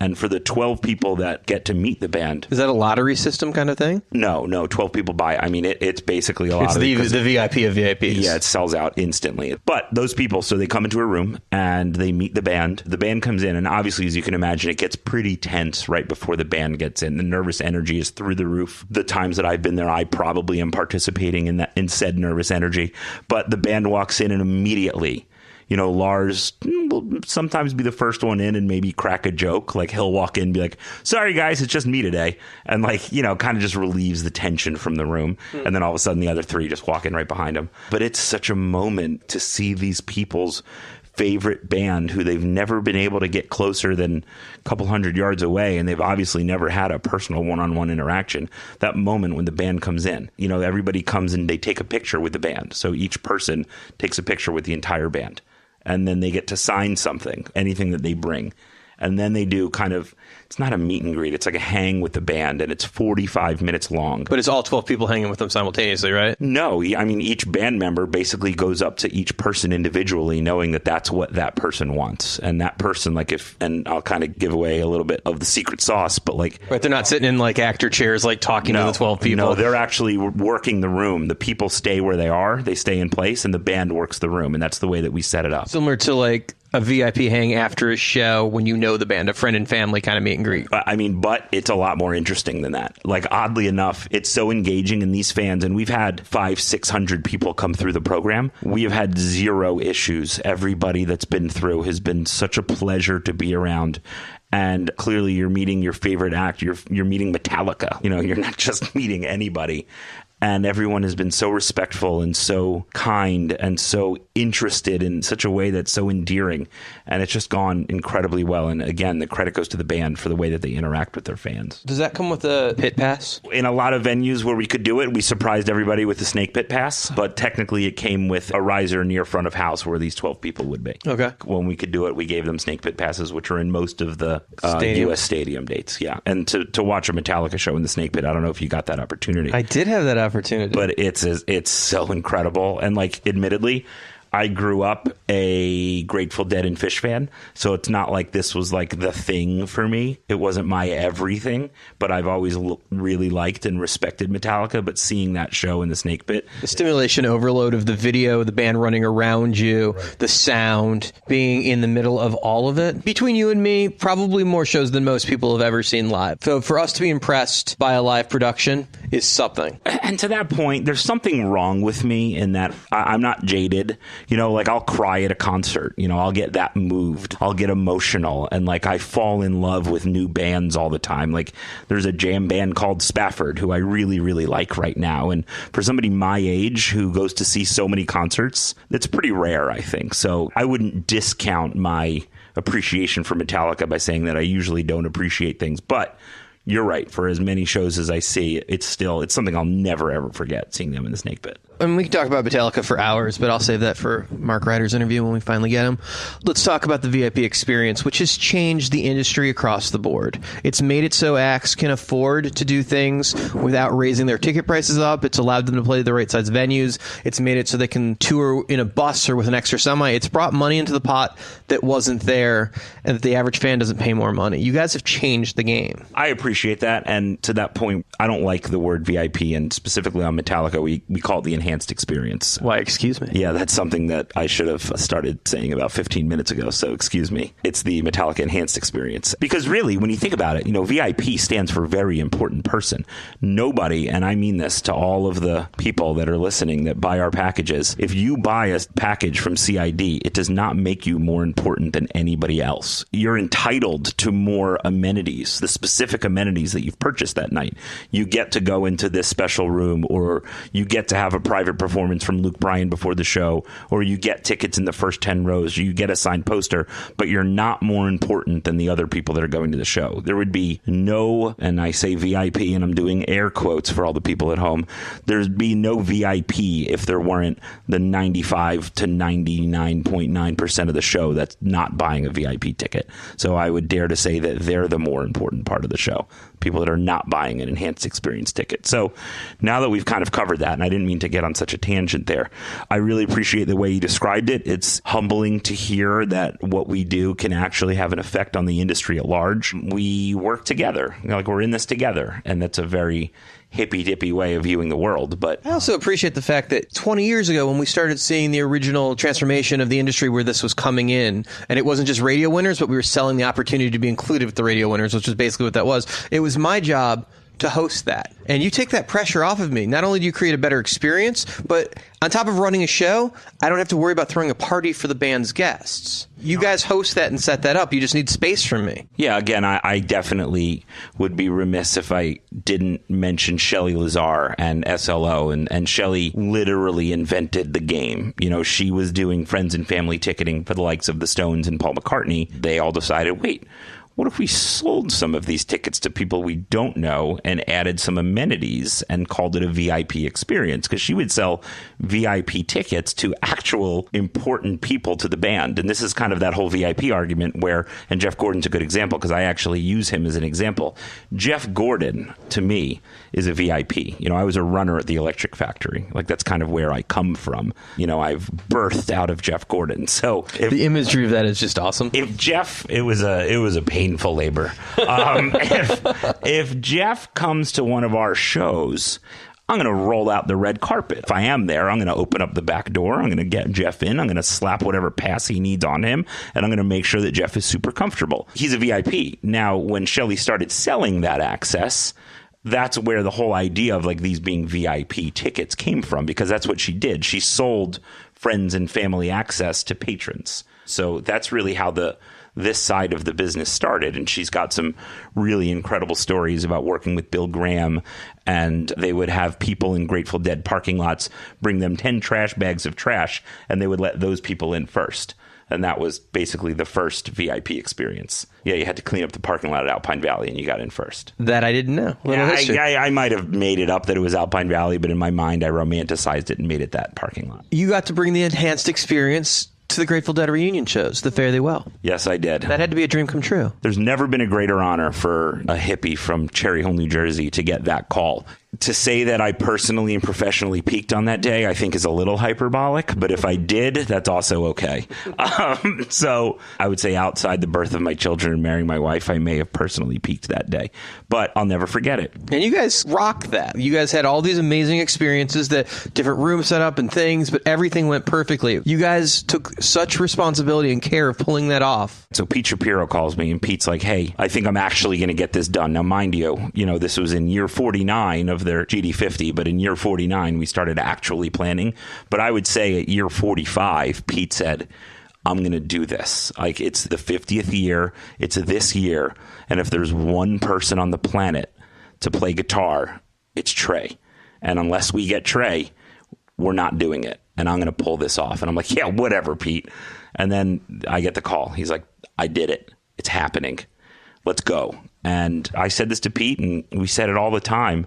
Speaker 15: And for the 12 people that get to meet the band...
Speaker 3: Is that a lottery system kind of thing?
Speaker 15: No, 12 people buy. I mean, it's basically a lottery.
Speaker 3: It's the VIP of VIPs.
Speaker 15: Yeah, it sells out instantly. But those people, so they come into a room and they meet the band. The band comes in, and obviously, as you can imagine, it gets pretty tense right before the band gets in. The nervous energy is through the roof. The times that I've been there, I probably am participating in said nervous energy. But the band walks in, and immediately... Lars will sometimes be the first one in and maybe crack a joke. Like, he'll walk in and be like, sorry, guys, it's just me today. And, kind of just relieves the tension from the room. And then all of a sudden, the other three just walk in right behind him. But it's such a moment to see these people's favorite band who they've never been able to get closer than a couple hundred yards away, and they've obviously never had a personal one-on-one interaction. That moment when the band comes in, everybody comes and they take a picture with the band. So each person takes a picture with the entire band. And then they get to sign something, anything that they bring. And then they do it's not a meet and greet. It's like a hang with the band, and it's 45 minutes long.
Speaker 3: But it's all 12 people hanging with them simultaneously, right?
Speaker 15: No. I mean, each band member basically goes up to each person individually, knowing that that's what that person wants. And that person, and I'll kind of give away a little bit of the secret sauce, but
Speaker 3: Right, they're not sitting in actor chairs, talking to the 12 people.
Speaker 15: No, they're actually working the room. The people stay where they are. They stay in place, and the band works the room. And that's the way that we set it up.
Speaker 3: Similar to a VIP hang after a show when you know the band, a friend and family kind of meet and greet.
Speaker 15: But it's a lot more interesting than that. Oddly enough, it's so engaging in these fans, and we've had 500-600 people come through the program. We have had zero issues. Everybody that's been through has been such a pleasure to be around. And clearly you're meeting your favorite act. You're meeting Metallica. You're not just meeting anybody. And everyone has been so respectful and so kind and so interested in such a way that's so endearing. And it's just gone incredibly well. And again, the credit goes to the band for the way that they interact with their fans.
Speaker 3: Does that come with a pit pass?
Speaker 15: In a lot of venues where we could do it, we surprised everybody with the snake pit pass. But technically it came with a riser near front of house where these 12 people would be.
Speaker 3: Okay.
Speaker 15: When we could do it, we gave them snake pit passes, which are in most of the U.S. stadium dates. Yeah. And to watch a Metallica show in the snake pit, I don't know if you got that opportunity.
Speaker 3: I did have that opportunity.
Speaker 15: But it's so incredible. And admittedly, I grew up a Grateful Dead and Fish fan, so it's not like this was the thing for me. It wasn't my everything, but I've always really liked and respected Metallica. But seeing that show in the Snake Pit,
Speaker 3: the stimulation overload of the video, the band running around you, the sound, being in the middle of all of it. Between you and me, probably more shows than most people have ever seen live. So for us to be impressed by a live production is something.
Speaker 15: And to that point, there's something wrong with me in that I'm not jaded. I'll cry at a concert. I'll get that moved. I'll get emotional. And I fall in love with new bands all the time. There's a jam band called Spafford who I really, really like right now. And for somebody my age who goes to see so many concerts, it's pretty rare, I think. So I wouldn't discount my appreciation for Metallica by saying that I usually don't appreciate things. But you're right. For as many shows as I see, it's something I'll never, ever forget, seeing them in the Snake Pit.
Speaker 3: And we can talk about Metallica for hours, but I'll save that for Mark Ryder's interview when we finally get him. Let's talk about the VIP experience, which has changed the industry across the board. It's made it so acts can afford to do things without raising their ticket prices up. It's allowed them to play the right size venues. It's made it so they can tour in a bus or with an extra semi. It's brought money into the pot that wasn't there, and that the average fan doesn't pay more money. You guys have changed the game.
Speaker 15: I appreciate appreciate that. And to that point, I don't like the word VIP, and specifically on Metallica, we call it the enhanced experience.
Speaker 3: Why, excuse me?
Speaker 15: Yeah, that's something that I should have started saying about 15 minutes ago. So excuse me. It's the Metallica enhanced experience. Because really, when you think about it, VIP stands for very important person. Nobody, and I mean this to all of the people that are listening that buy our packages, if you buy a package from C.I.D., it does not make you more important than anybody else. You're entitled to more amenities, the specific amenities that you've purchased that night. You get to go into this special room, or you get to have a private performance from Luke Bryan before the show, or you get tickets in the first 10 rows, you get a signed poster, but you're not more important than the other people that are going to the show. There would be no, and I say VIP, and I'm doing air quotes for all the people at home, there'd be no VIP if there weren't the 95 to 99.9% of the show that's not buying a VIP ticket. So I would dare to say that they're the more important part of the show, people that are not buying an enhanced experience ticket. So now that we've kind of covered that, and I didn't mean to get on such a tangent there, I really appreciate the way you described it. It's humbling to hear that what we do can actually have an effect on the industry at large. We work together, like we're in this together, and that's a very hippy-dippy way of viewing the world. But
Speaker 3: I also appreciate the fact that 20 years ago, when we started seeing the original transformation of the industry where this was coming in, and it wasn't just radio winners, but we were selling the opportunity to be included with the radio winners, which is basically what that was. It was my job to host that. And you take that pressure off of me. Not only do you create a better experience, but on top of running a show, I don't have to worry about throwing a party for the band's guests. You guys host that and set that up. You just need space from me.
Speaker 15: Yeah, again, I definitely would be remiss if I didn't mention Shelley Lazar and SLO. And Shelley literally invented the game. She was doing friends and family ticketing for the likes of the Stones and Paul McCartney. They all decided, wait, what if we sold some of these tickets to people we don't know and added some amenities and called it a VIP experience? Because she would sell VIP tickets to actual important people to the band. And this is kind of that whole VIP argument where, and Jeff Gordon's a good example because I actually use him as an example. Jeff Gordon, to me, is a VIP. I was a runner at the Electric Factory. Like, that's kind of where I come from. I've birthed out of Jeff Gordon. So
Speaker 3: the imagery of that is just awesome.
Speaker 15: If Jeff, it was a painful labor. If Jeff comes to one of our shows, I'm going to roll out the red carpet. If I am there, I'm going to open up the back door. I'm going to get Jeff in. I'm going to slap whatever pass he needs on him. And I'm going to make sure that Jeff is super comfortable. He's a VIP. Now, when Shelley started selling that access, that's where the whole idea of like these being VIP tickets came from, because that's what she did. She sold friends and family access to patrons. So that's really how this side of the business started. And she's got some really incredible stories about working with Bill Graham, and they would have people in Grateful Dead parking lots bring them 10 trash bags of trash, and they would let those people in first. And that was basically the first VIP experience. Yeah, you had to clean up the parking lot at Alpine Valley, and you got in first.
Speaker 3: That I didn't know.
Speaker 15: I might have made it up that it was Alpine Valley, but in my mind, I romanticized it and made it that parking lot.
Speaker 3: You got to bring the enhanced experience to the Grateful Dead reunion shows, the Fare Thee Well.
Speaker 15: Yes, I did.
Speaker 3: That had to be a dream come true.
Speaker 15: There's never been a greater honor for a hippie from Cherry Hill, New Jersey to get that call. To say that I personally and professionally peaked on that day, I think is a little hyperbolic, but if I did, that's also okay. So I would say outside the birth of my children and marrying my wife, I may have personally peaked that day, but I'll never forget it.
Speaker 3: And you guys rocked that. You guys had all these amazing experiences, that different room set up and things, but everything went perfectly. You guys took such responsibility and care of pulling that off.
Speaker 15: So Pete Shapiro calls me, and Pete's like, hey, I think I'm actually going to get this done. Now, mind you, this was in year 49 of their GD50, but in year 49, we started actually planning. But I would say at year 45, Pete said, I'm going to do this. Like, it's the 50th year. It's this year. And if there's one person on the planet to play guitar, it's Trey. And unless we get Trey, we're not doing it. And I'm going to pull this off. And I'm like, yeah, whatever, Pete. And then I get the call. He's like, I did it. It's happening. Let's go. And I said this to Pete, and we said it all the time.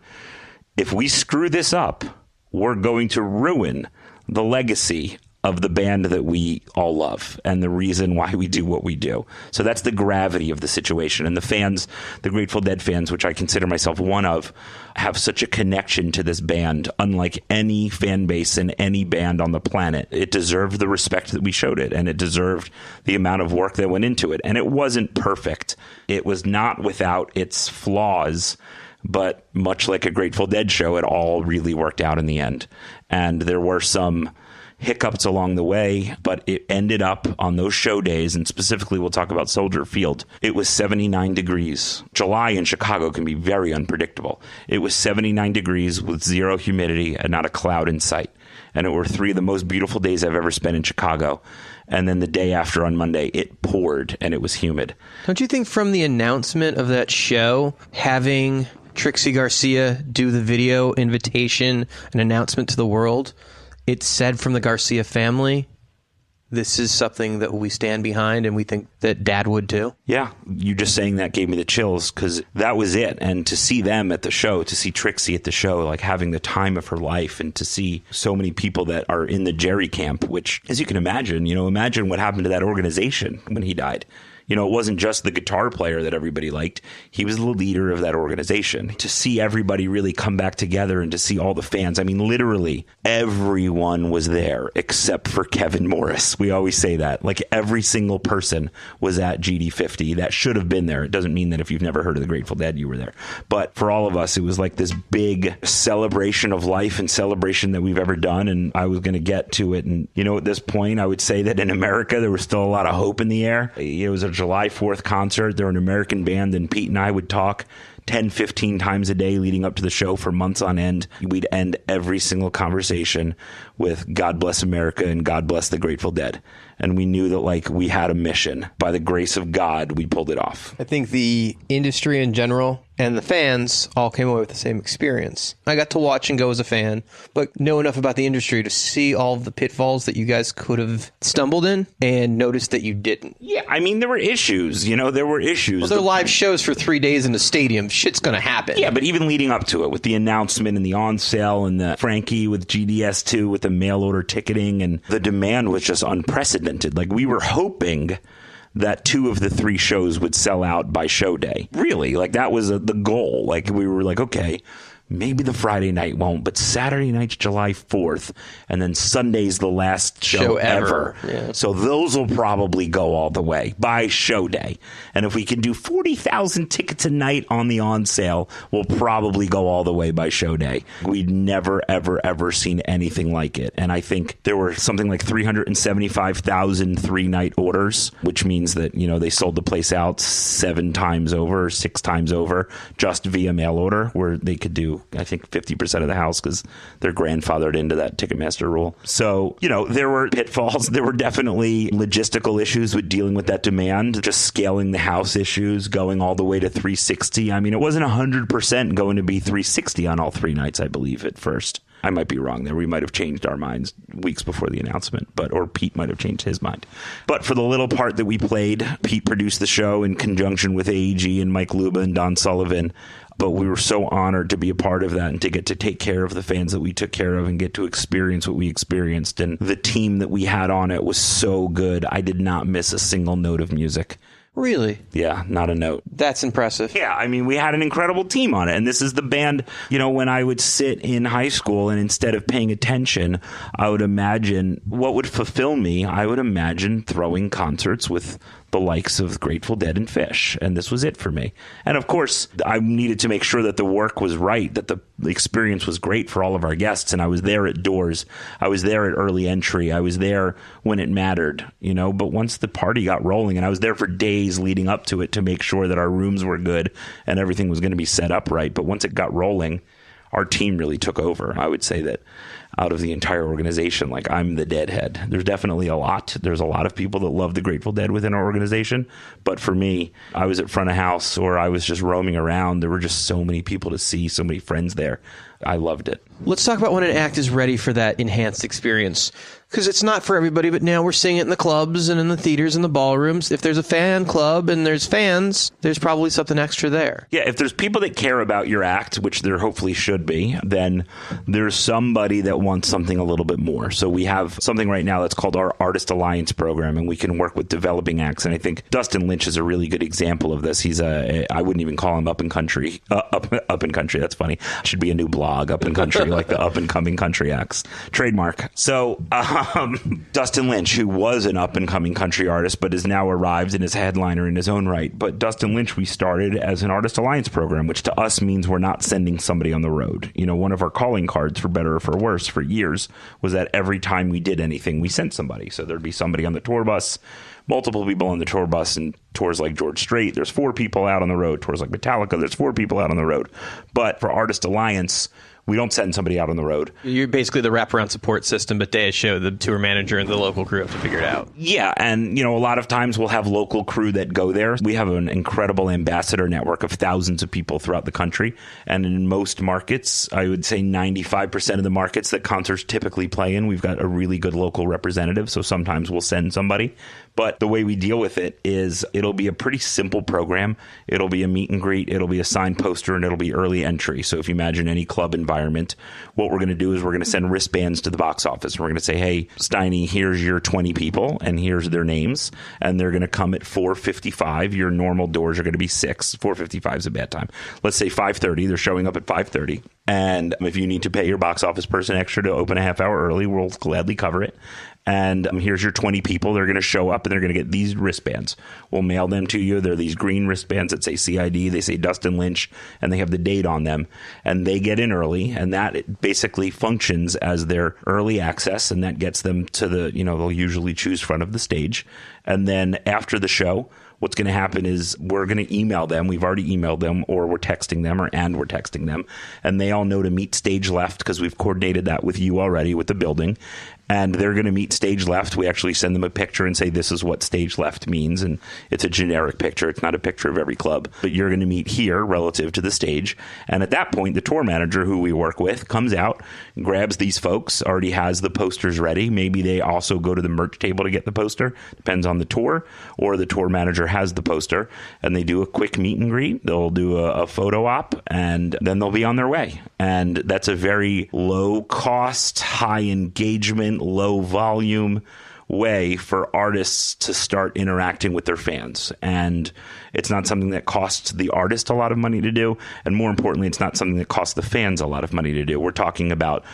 Speaker 15: If we screw this up, we're going to ruin the legacy of the band that we all love and the reason why we do what we do. So that's the gravity of the situation. And the fans, the Grateful Dead fans, which I consider myself one of, have such a connection to this band, unlike any fan base in any band on the planet. It deserved the respect that we showed it, and it deserved the amount of work that went into it. And it wasn't perfect. It was not without its flaws, but much like a Grateful Dead show, it all really worked out in the end. And there were some hiccups along the way, but it ended up on those show days, and specifically we'll talk about Soldier Field. It was 79 degrees. July in Chicago can be very unpredictable. It was 79 degrees with zero humidity and not a cloud in sight. And it were 3 of the most beautiful days I've ever spent in Chicago. And then the day after on Monday, it poured and it was humid.
Speaker 3: Don't you think from the announcement of that show, having Trixie Garcia do the video invitation, an announcement to the world, it said from the Garcia family, this is something that we stand behind, and we think that Dad would too?
Speaker 15: Yeah, you just saying that gave me the chills, because that was it. And to see them at the show, to see Trixie at the show, like having the time of her life, and to see so many people that are in the Jerry camp, which, as you can imagine, imagine what happened to that organization when he died. It wasn't just the guitar player that everybody liked. He was the leader of that organization. To see everybody really come back together and to see all the fans, I mean, literally everyone was there except for Kevin Morris. We always say that. Like every single person was at GD50 that should have been there. It doesn't mean that if you've never heard of the Grateful Dead, you were there. But for all of us, it was like this big celebration of life and celebration that we've ever done. And I was going to get to it. And, at this point, I would say that in America, there was still a lot of hope in the air. It was a July 4th concert. They're an American band, and Pete and I would talk 10, 15 times a day leading up to the show for months on end. We'd end every single conversation with God bless America and God bless the Grateful Dead. And we knew that we had a mission. By the grace of God, we pulled it off.
Speaker 3: I think the industry in general and the fans all came away with the same experience. I got to watch and go as a fan, but know enough about the industry to see all of the pitfalls that you guys could have stumbled in and notice that you didn't.
Speaker 15: Yeah, I mean, there were issues. There were issues.
Speaker 3: Well, they're live shows for 3 days in a stadium. Shit's going to happen.
Speaker 15: Yeah, but even leading up to it with the announcement and the on sale and the Frankie with GDS2 with the mail order ticketing, and the demand was just unprecedented. We were hoping that 2 of the 3 shows would sell out by show day. Really, that was the goal. We were okay, maybe the Friday night won't, but Saturday night's July 4th, and then Sunday's the last show ever.
Speaker 3: Yeah.
Speaker 15: So those will probably go all the way by show day. And if we can do 40,000 tickets a night on the on sale, we'll probably go all the way by show day. We'd never, ever, ever seen anything like it. And I think there were something like 375,000 3-night orders, which means that, they sold the place out 7 times over, 6 times over, just via mail order, where they could do, I think, 50% of the house because they're grandfathered into that Ticketmaster rule. So, there were pitfalls. There were definitely logistical issues with dealing with that demand, just scaling the house issues, going all the way to 360. I mean, it wasn't 100% going to be 360 on all 3 nights, I believe, at first. I might be wrong there. We might have changed our minds weeks before the announcement, or Pete might have changed his mind. But for the little part that we played, Pete produced the show in conjunction with AEG and Mike Luba and Don Sullivan. But we were so honored to be a part of that and to get to take care of the fans that we took care of and get to experience what we experienced. And the team that we had on it was so good. I did not miss a single note of music.
Speaker 3: Really?
Speaker 15: Yeah, not a note.
Speaker 3: That's impressive.
Speaker 15: Yeah, I mean, we had an incredible team on it. And this is the band, when I would sit in high school and instead of paying attention, I would imagine what would fulfill me. I would imagine throwing concerts with the likes of Grateful Dead and Fish. And this was it for me. And of course, I needed to make sure that the work was right, that the experience was great for all of our guests. And I was there at doors. I was there at early entry. I was there when it mattered, but once the party got rolling, and I was there for days leading up to it to make sure that our rooms were good and everything was going to be set up right. But once it got rolling, our team really took over. I would say that out of the entire organization, I'm the deadhead. There's definitely a lot. There's a lot of people that love the Grateful Dead within our organization. But for me, I was at front of house or I was just roaming around. There were just so many people to see, so many friends there. I loved it.
Speaker 3: Let's talk about when an act is ready for that enhanced experience. Because it's not for everybody, but now we're seeing it in the clubs and in the theaters and the ballrooms. If there's a fan club and there's fans, there's probably something extra there.
Speaker 15: Yeah, if there's people that care about your act, which there hopefully should be, then there's somebody that wants something a little bit more. So we have something right now that's called our Artist Alliance program, and we can work with developing acts. And I think Dustin Lynch is a really good example of this. He's I wouldn't even call him up in country. Up in country, that's funny. Should be a new blog, Up in Country, like the up and coming country acts. Trademark. So Dustin Lynch, who was an up and coming country artist, but has now arrived and is a headliner in his own right. But Dustin Lynch, we started as an Artist Alliance program, which to us means we're not sending somebody on the road. You know, one of our calling cards, for better or for worse, for years, was that every time we did anything, we sent somebody. So there'd be somebody on the tour bus, multiple people on the tour bus, and tours like George Strait, there's 4 people out on the road. Tours like Metallica, there's 4 people out on the road. But for Artist Alliance, we don't send somebody out on the road.
Speaker 3: You're basically the wraparound support system, but day of show, the tour manager and the local crew have to figure it out.
Speaker 15: Yeah, and a lot of times we'll have local crew that go there. We have an incredible ambassador network of thousands of people throughout the country. And in most markets, I would say 95% of the markets that concerts typically play in, we've got a really good local representative. So sometimes we'll send somebody. But the way we deal with it is it'll be a pretty simple program. It'll be a meet and greet. It'll be a signed poster, and it'll be early entry. So if you imagine any club environment, what we're going to do is we're going to send wristbands to the box office. We're going to say, hey, Steiny, here's your 20 people, and here's their names. And they're going to come at 4:55. Your normal doors are going to be 6. 4:55 is a bad time. Let's say 5:30. They're showing up at 5:30. And if you need to pay your box office person extra to open a half hour early, we'll gladly cover it. And here's your 20 people. They're going to show up and they're going to get these wristbands. We'll mail them to you. They're these green wristbands that say C.I.D. They say Dustin Lynch, and they have the date on them. And they get in early, and that basically functions as their early access, and that gets them to they'll usually choose front of the stage. And then after the show, what's going to happen is we're going to email them. We've already emailed them, or we're texting them, and we're texting them. And they all know to meet stage left because we've coordinated that with you already with the building. And they're going to meet stage left. We actually send them a picture and say, this is what stage left means. And it's a generic picture. It's not a picture of every club. But you're going to meet here relative to the stage. And at that point, the tour manager who we work with comes out, grabs these folks, already has the posters ready. Maybe they also go to the merch table to get the poster. Depends on the tour. Or the tour manager has the poster. And they do a quick meet and greet. They'll do a photo op. And then they'll be on their way. And that's a very low cost, high engagement, low volume way for artists to start interacting with their fans. And it's not something that costs the artist a lot of money to do. And more importantly, it's not something that costs the fans a lot of money to do. We're talking about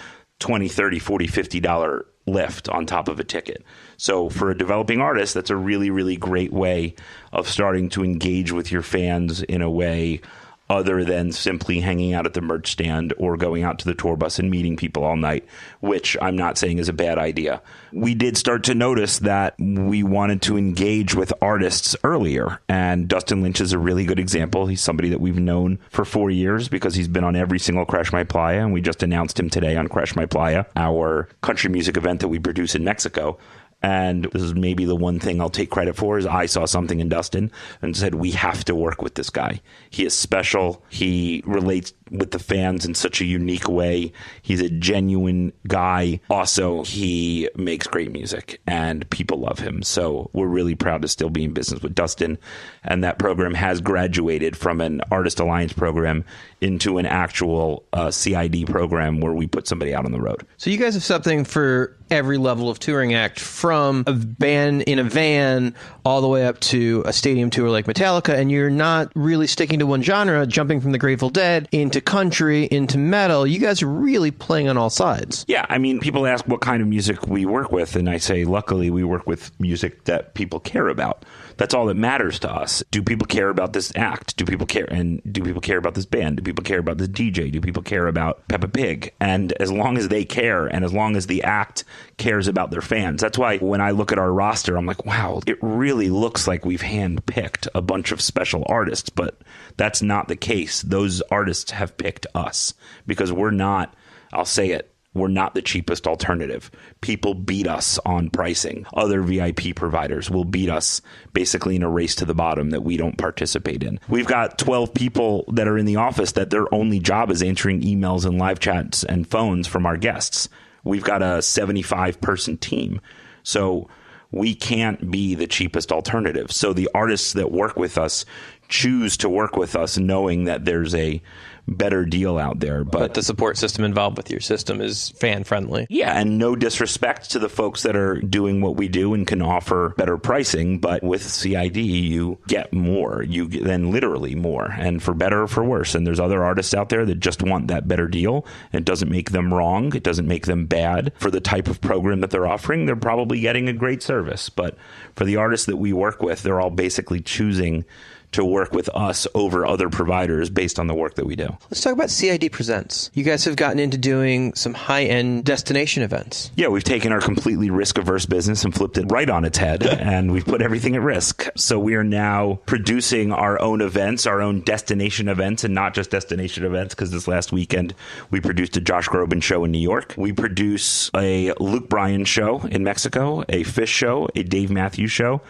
Speaker 15: $20, $30, $40, $50 lift on top of a ticket. So for a developing artist, that's a really, really great way of starting to engage with your fans in a way other than simply hanging out at the merch stand or going out to the tour bus and meeting people all night, which I'm not saying is a bad idea. We did start to notice that we wanted to engage with artists earlier, and Dustin Lynch is a really good example. He's somebody that we've known for 4 years because he's been on every single Crash My Playa, and we just announced him today on Crash My Playa, our country music event that we produce in Mexico. And this is maybe the one thing I'll take credit for is I saw something in Dustin and said, we have to work with this guy. He is special. He relates with the fans in such a unique way. He's a genuine guy. Also, he makes great music and people love him. So we're really proud to still be in business with Dustin. And that program has graduated from an Artist Alliance program into an actual C.I.D. program where we put somebody out on the road.
Speaker 3: So you guys have something for every level of touring act, from a band in a van all the way up to a stadium tour like Metallica, and you're not really sticking to one genre, jumping from the Grateful Dead into country, into metal. You guys are really playing on all sides.
Speaker 15: Yeah, I mean, people ask what kind of music we work with, and I say, luckily, we work with music that people care about. That's all that matters to us. Do people care about this act? Do people care? And do people care about this band? Do people care about this DJ? Do people care about Peppa Pig? And as long as they care, and as long as the act cares about their fans, that's why when I look at our roster, I'm like, wow, it really looks like we've handpicked a bunch of special artists, but that's not the case. Those artists have picked us because we're not, I'll say it, we're not the cheapest alternative. People beat us on pricing. Other VIP providers will beat us basically in a race to the bottom that we don't participate in. We've got 12 people that are in the office that their only job is answering emails and live chats and phones from our guests. We've got a 75-person team. So we can't be the cheapest alternative. So the artists that work with us choose to work with us knowing that there's a better deal out there.
Speaker 3: But the support system involved with your system is fan friendly.
Speaker 15: Yeah, and no disrespect to the folks that are doing what we do and can offer better pricing, but with C.I.D. you get more. You get then literally more, and for better or for worse. And there's other artists out there that just want that better deal. It doesn't make them wrong. It doesn't make them bad. For the type of program that they're offering, they're probably getting a great service. But for the artists that we work with, they're all basically choosing to work with us over other providers based on the work that we do.
Speaker 3: Let's talk about C.I.D. Presents. You guys have gotten into doing some high-end destination events.
Speaker 15: Yeah, we've taken our completely risk-averse business and flipped it right on its head, and we've put everything at risk. So we are now producing our own events, our own destination events, and not just destination events, because this last weekend we produced a Josh Groban show in New York. We produce a Luke Bryan show in Mexico, a Fish show, a Dave Matthews show,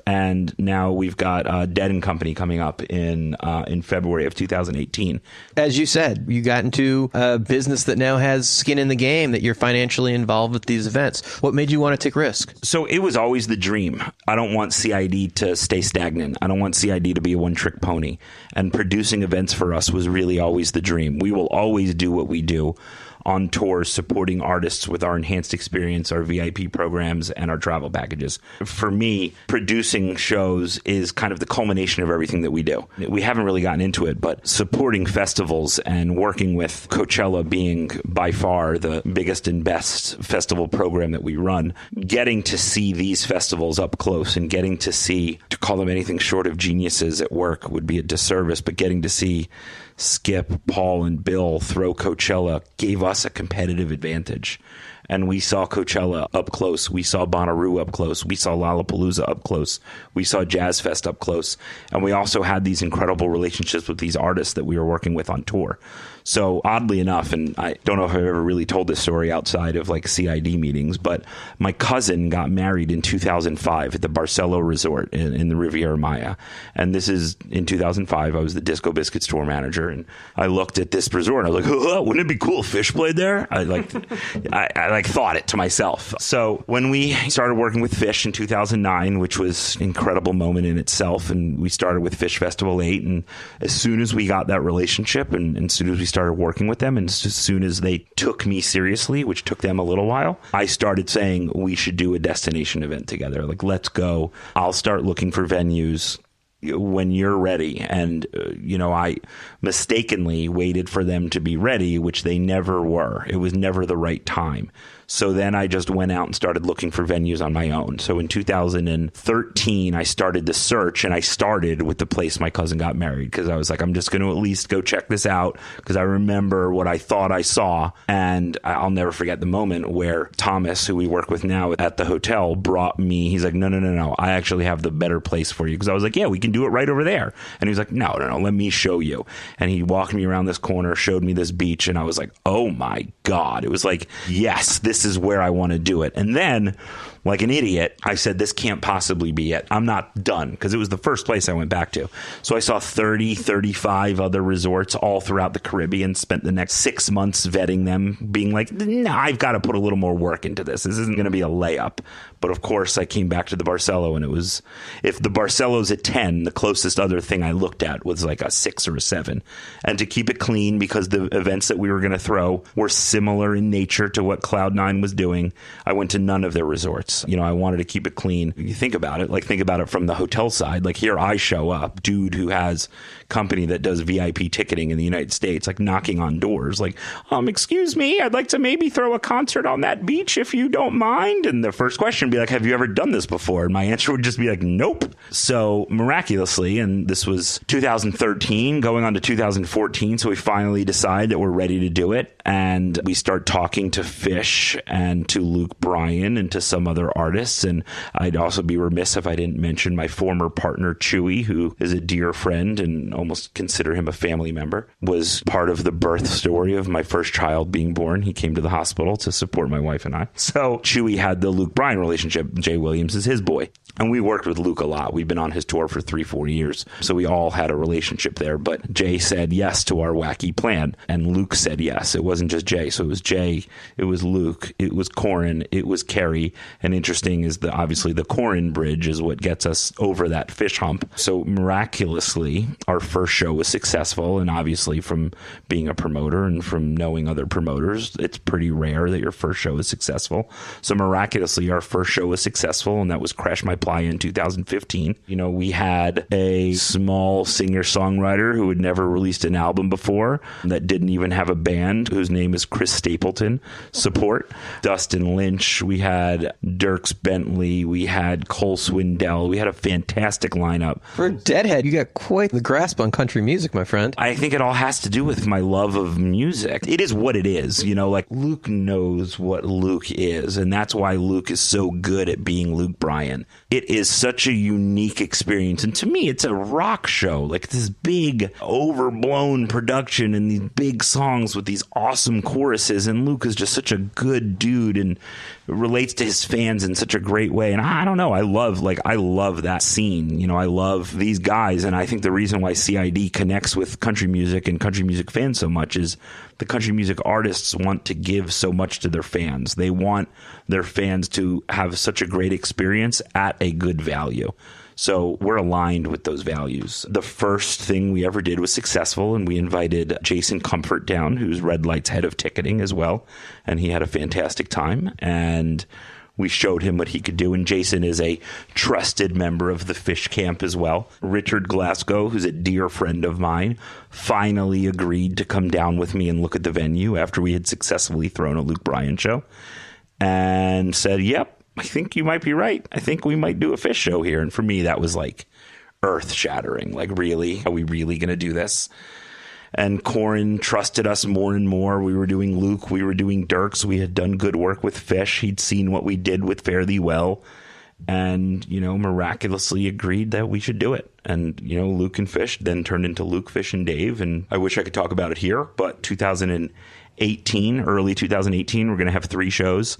Speaker 15: and now we've got Dead & Company coming up in February of 2018.
Speaker 3: As you said, you got into a business that now has skin in the game, that you're financially involved with these events. What made you want to take risk?
Speaker 15: So it was always the dream. I don't want C.I.D. to stay stagnant. I don't want C.I.D. to be a one-trick pony. And producing events for us was really always the dream. We will always do what we do on tours, supporting artists with our enhanced experience, our VIP programs, and our travel packages. For me, producing shows is kind of the culmination of everything that we do. We haven't really gotten into it, but supporting festivals and working with Coachella being by far the biggest and best festival program that we run, getting to see these festivals up close and getting to see, to call them anything short of geniuses at work would be a disservice, but getting to see Skip, Paul, and Bill throw Coachella gave us a competitive advantage. And we saw Coachella up close. We saw Bonnaroo up close. We saw Lollapalooza up close. We saw Jazz Fest up close. And we also had these incredible relationships with these artists that we were working with on tour. So oddly enough, and I don't know if I've ever really told this story outside of like C.I.D. meetings, but my cousin got married in 2005 at the Barcelo Resort in the Riviera Maya. And this is in 2005. I was the Disco Biscuits tour manager. And I looked at this resort and I was like, oh, wouldn't it be cool if Fish played there? I thought it to myself. So when we started working with Fish in 2009, which was an incredible moment in itself, and we started with Fish Festival 8, and as soon as we got that relationship and as soon as we started working with them and as soon as they took me seriously, which took them a little while, I started saying we should do a destination event together. Like, let's go. I'll start looking for venues when you're ready. And, I mistakenly waited for them to be ready, which they never were. It was never the right time. So then I just went out and started looking for venues on my own. So in 2013, I started the search, and I started with the place my cousin got married because I was like, I'm just going to at least go check this out because I remember what I thought I saw. And I'll never forget the moment where Thomas, who we work with now at the hotel, brought me. He's like, no. I actually have the better place for you. Because I was like, yeah, we can do it right over there. And he was like, no, let me show you. And he walked me around this corner, showed me this beach. And I was like, oh my God. It was like, yes, this is where I want to do it. And then, like an idiot, I said, this can't possibly be it. I'm not done, because it was the first place I went back to. So I saw 30, 35 other resorts all throughout the Caribbean, spent the next 6 months vetting them, being like, nah, I've got to put a little more work into this. This isn't going to be a layup. But of course, I came back to the Barcelo, and it was, if the Barcelo's at 10, the closest other thing I looked at was like a 6 or a 7. And to keep it clean, because the events that we were going to throw were similar in nature to what Cloud9 was doing, I went to none of their resorts. I wanted to keep it clean. You think about it from the hotel side. Like, here I show up, dude who has company that does VIP ticketing in the United States, like knocking on doors, like, excuse me, I'd like to maybe throw a concert on that beach if you don't mind. And the first question would be like, have you ever done this before? And my answer would just be like, nope. So miraculously, miraculously, and this was 2013 going on to 2014, so we finally decide that we're ready to do it, and we start talking to Fish and to Luke Bryan and to some other artists. And I'd also be remiss if I didn't mention my former partner Chewy, who is a dear friend and almost consider him a family member, was part of the birth story of my first child being born. He came to the hospital to support my wife and I. So Chewy had the Luke Bryan relationship. Jay Williams is his boy. And we worked with Luke a lot. We've been on his tour for 3-4 years. So we all had a relationship there. But Jay said yes to our wacky plan. And Luke said yes. It wasn't just Jay. So it was Jay, it was Luke, it was Corin, it was Kerry. And interesting is obviously the Corin bridge is what gets us over that fish hump. So miraculously, our first show was successful. And obviously from being a promoter and from knowing other promoters, it's pretty rare that your first show is successful. So miraculously, our first show was successful. And that was Crash My Playa in 2015. You know, we had a small singer-songwriter who had never released an album before, that didn't even have a band, whose name is Chris Stapleton, support. Dustin Lynch, we had Dierks Bentley, we had Cole Swindell. We had a fantastic lineup.
Speaker 3: For a deadhead, you got quite the grasp on country music, my friend.
Speaker 15: I think it all has to do with my love of music. It is what it is. You know, like Luke knows what Luke is, and that's why Luke is so good at being Luke Bryan. It is such a unique experience. And to me, it's a rock show, like this big overblown production and these big songs with these awesome choruses. And Luke is just such a good dude and relates to his fans in such a great way. And I don't know, I love that scene. You know, I love these guys. And I think the reason why C.I.D. connects with country music and country music fans so much is the country music artists want to give so much to their fans. They want their fans to have such a great experience at a good value. So we're aligned with those values. The first thing we ever did was successful, and we invited Jason Comfort down, who's Red Light's head of ticketing as well. And he had a fantastic time. And we showed him what he could do. And Jason is a trusted member of the Fish camp as well. Richard Glasgow, who's a dear friend of mine, finally agreed to come down with me and look at the venue after we had successfully thrown a Luke Bryan show, and said, yep, I think you might be right. I think we might do a Fish show here. And for me, that was like earth shattering. Like, really? Are we really going to do this? And Corin trusted us more and more. We were doing Luke. We were doing Dierks. We had done good work with Fish. He'd seen what we did with Fare Thee Well. And, you know, miraculously agreed that we should do it. And, you know, Luke and Fish then turned into Luke, Fish, and Dave. And I wish I could talk about it here, but early 2018, we're going to have 3 shows.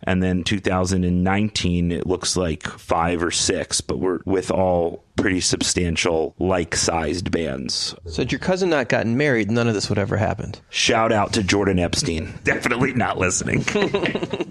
Speaker 15: And then 2019, it looks like 5 or 6, but we're with all pretty substantial, like-sized bands.
Speaker 3: So had your cousin not gotten married, none of this would ever happened.
Speaker 15: Shout out to Jordan Epstein. Definitely not listening.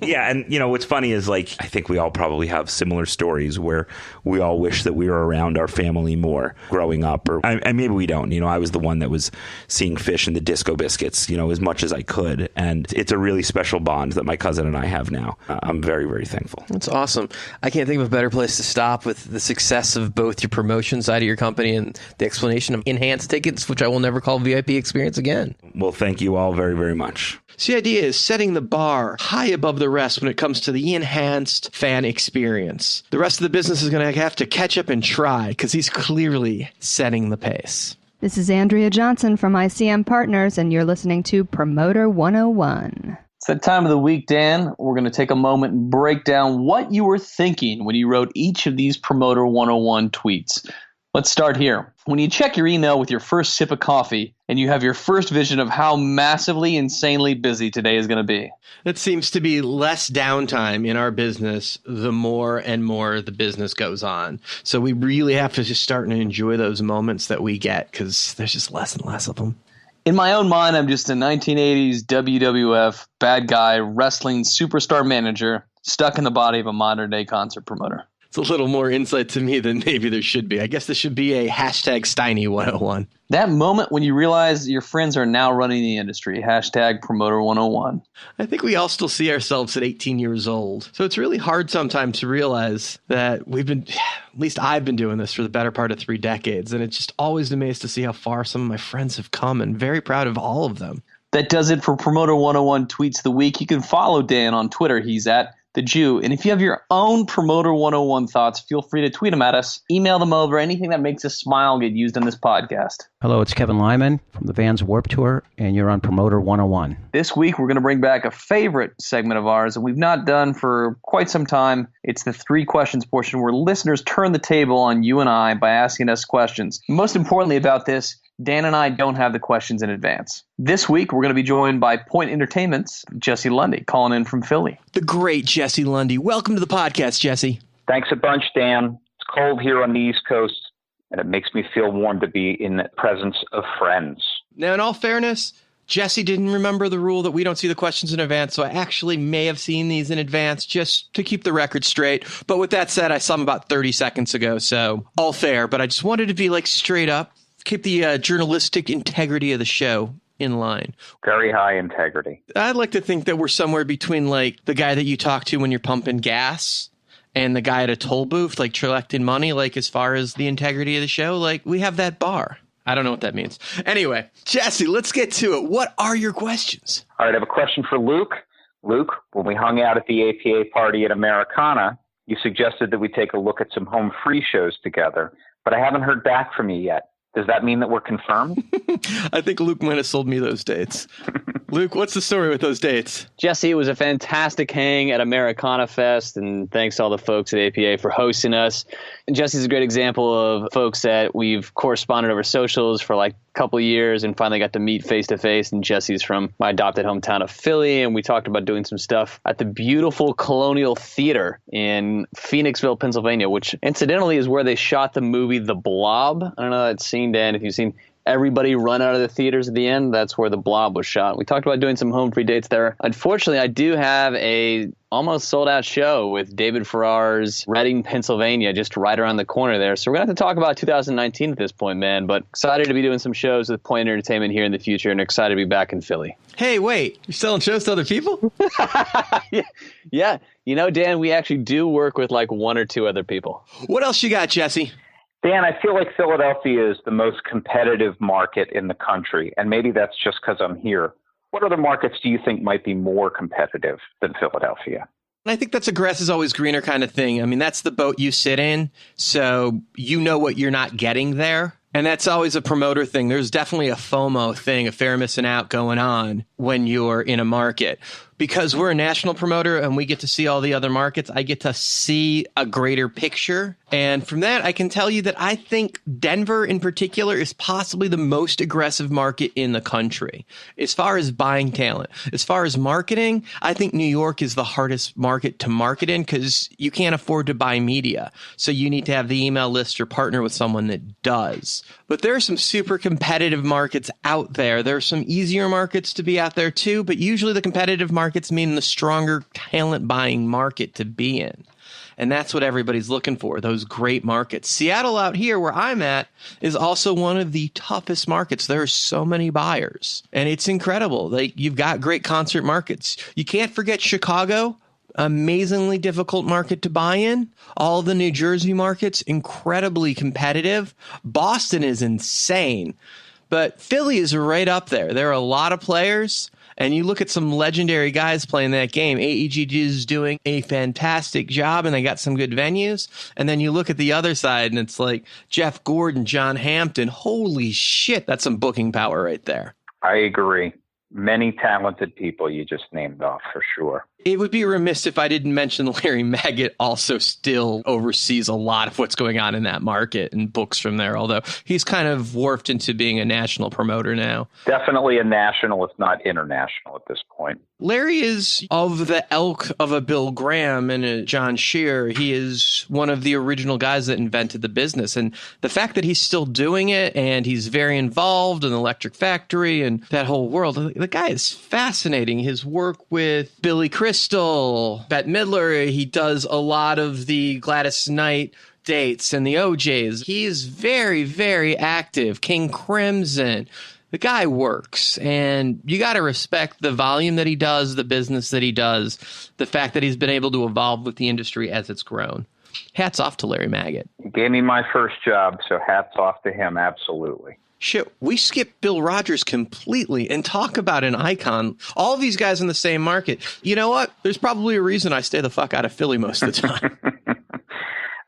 Speaker 15: Yeah, and, you know, what's funny is, like, I think we all probably have similar stories where we all wish that we were around our family more growing up. Or maybe we don't. You know, I was the one that was seeing Fish and the Disco Biscuits, you know, as much as I could. And it's a really special bond that my cousin and I have now. I'm very, very thankful.
Speaker 3: That's awesome. I can't think of a better place to stop with the success of both your promotion side of your company and the explanation of enhanced tickets, which I will never call VIP experience again.
Speaker 15: Well, thank you all very, very much.
Speaker 3: So the idea is setting the bar high above the rest when it comes to the enhanced fan experience. The rest of the business is going to have to catch up and try because he's clearly setting the pace.
Speaker 14: This is Andrea Johnson from ICM Partners, and you're listening to Promoter 101.
Speaker 4: It's that time of the week, Dan. We're going to take a moment and break down what you were thinking when you wrote each of these Promoter 101 tweets. Let's start here. When you check your email with your first sip of coffee and you have your first vision of how massively, insanely busy today is going to be.
Speaker 3: It seems to be less downtime in our business the more and more the business goes on. So we really have to just start and enjoy those moments that we get because there's just less and less of them.
Speaker 4: In my own mind, I'm just a 1980s WWF bad guy wrestling superstar manager stuck in the body of a modern-day concert promoter.
Speaker 3: It's a little more insight to me than maybe there should be. I guess this should be a hashtag Steiny 101.
Speaker 4: That moment when you realize your friends are now running the industry. Hashtag Promoter 101.
Speaker 3: I think we all still see ourselves at 18 years old. So it's really hard sometimes to realize that at least I've been doing this for the better part of 3 decades. And it's just always amazed to see how far some of my friends have come, and very proud of all of them.
Speaker 4: That does it for Promoter 101 Tweets of the Week. You can follow Dan on Twitter. He's at the Jew. And if you have your own Promoter 101 thoughts, feel free to tweet them at us, email them over. Anything that makes us smile get used on this podcast.
Speaker 16: Hello, it's Kevin Lyman from the Vans Warped Tour, and you're on Promoter 101.
Speaker 4: This week, we're going to bring back a favorite segment of ours that we've not done for quite some time. It's the 3 questions portion where listeners turn the table on you and I by asking us questions. Most importantly about this, Dan and I don't have the questions in advance. This week, we're going to be joined by Point Entertainment's Jesse Lundy, calling in from Philly.
Speaker 3: The great Jesse Lundy. Welcome to the podcast, Jesse.
Speaker 17: Thanks a bunch, Dan. It's cold here on the East Coast, and it makes me feel warm to be in the presence of friends.
Speaker 3: Now, in all fairness, Jesse didn't remember the rule that we don't see the questions in advance, so I actually may have seen these in advance just to keep the record straight. But with that said, I saw them about 30 seconds ago, so all fair. But I just wanted to be straight up, keep the journalistic integrity of the show in line.
Speaker 17: Very high integrity.
Speaker 3: I'd like to think that we're somewhere between the guy that you talk to when you're pumping gas and the guy at a toll booth, collecting money, as far as the integrity of the show, we have that bar. I don't know what that means. Anyway, Jesse, let's get to it. What are your questions?
Speaker 17: All right, I have a question for Luke. Luke, when we hung out at the APA party at Americana, you suggested that we take a look at some home free shows together, but I haven't heard back from you yet. Does that mean that we're confirmed?
Speaker 3: I think Luke might have sold me those dates. Luke, what's the story with those dates?
Speaker 4: Jesse, it was a fantastic hang at Americana Fest, and thanks to all the folks at APA for hosting us. And Jesse's a great example of folks that we've corresponded over socials for a couple of years and finally got to meet face to face. And Jesse's from my adopted hometown of Philly, and we talked about doing some stuff at the beautiful Colonial Theater in Phoenixville, Pennsylvania, which incidentally is where they shot the movie The Blob. I don't know that scene, Dan, if you've seen everybody run out of the theaters at the end. That's where The Blob was shot. We talked about doing some home free dates there. Unfortunately, I do have a almost sold out show with David Farrar's Reading, Pennsylvania, just right around the corner there. So we're going to have to talk about 2019 at this point, man. But excited to be doing some shows with Point Entertainment here in the future and excited to be back in Philly.
Speaker 3: Hey, wait, you're selling shows to other people?
Speaker 4: Yeah. Dan, we actually do work with 1 or 2 other people.
Speaker 3: What else you got, Jesse?
Speaker 17: Dan, I feel like Philadelphia is the most competitive market in the country, and maybe that's just because I'm here. What other markets do you think might be more competitive than Philadelphia?
Speaker 3: I think that's a grass is always greener kind of thing. I mean, that's the boat you sit in, so you know what you're not getting there. And that's always a promoter thing. There's definitely a FOMO thing, a fear of missing out going on when you're in a market. Because we're a national promoter and we get to see all the other markets, I get to see a greater picture. And from that, I can tell you that I think Denver in particular is possibly the most aggressive market in the country as far as buying talent. As far as marketing, I think New York is the hardest market to market in because you can't afford to buy media. So you need to have the email list or partner with someone that does. But there are some super competitive markets out there. There are some easier markets to be out there too, but usually the competitive markets mean the stronger talent buying market to be in. And that's what everybody's looking for, those great markets. Seattle out here where I'm at is also one of the toughest markets. There are so many buyers and it's incredible. You've got great concert markets. You can't forget Chicago. Amazingly difficult market to buy in. All the New Jersey markets, incredibly competitive. Boston is insane. But Philly is right up there. There are a lot of players. And you look at some legendary guys playing that game. AEG is doing a fantastic job, and they got some good venues. And then you look at the other side, and it's Jeff Gordon, John Hampton. Holy shit, that's some booking power right there.
Speaker 17: I agree. Many talented people you just named off for sure.
Speaker 3: It would be remiss if I didn't mention Larry Maggot also still oversees a lot of what's going on in that market and books from there, although he's kind of morphed into being a national promoter now.
Speaker 17: Definitely a national, if not international at this point.
Speaker 3: Larry is of the ilk of a Bill Graham and a John Shear. He is one of the original guys that invented the business. And the fact that he's still doing it and he's very involved in the Electric Factory and that whole world, the guy is fascinating. His work with Billy Crystal, Bette Midler, he does a lot of the Gladys Knight dates and the OJs. He is very, very active. King Crimson. The guy works, and you got to respect the volume that he does, the business that he does, the fact that he's been able to evolve with the industry as it's grown. Hats off to Larry Maggot.
Speaker 17: He gave me my first job, so hats off to him, absolutely.
Speaker 3: Shit, we skip Bill Rogers completely and talk about an icon. All of these guys in the same market. You know what? There's probably a reason I stay the fuck out of Philly most of the time.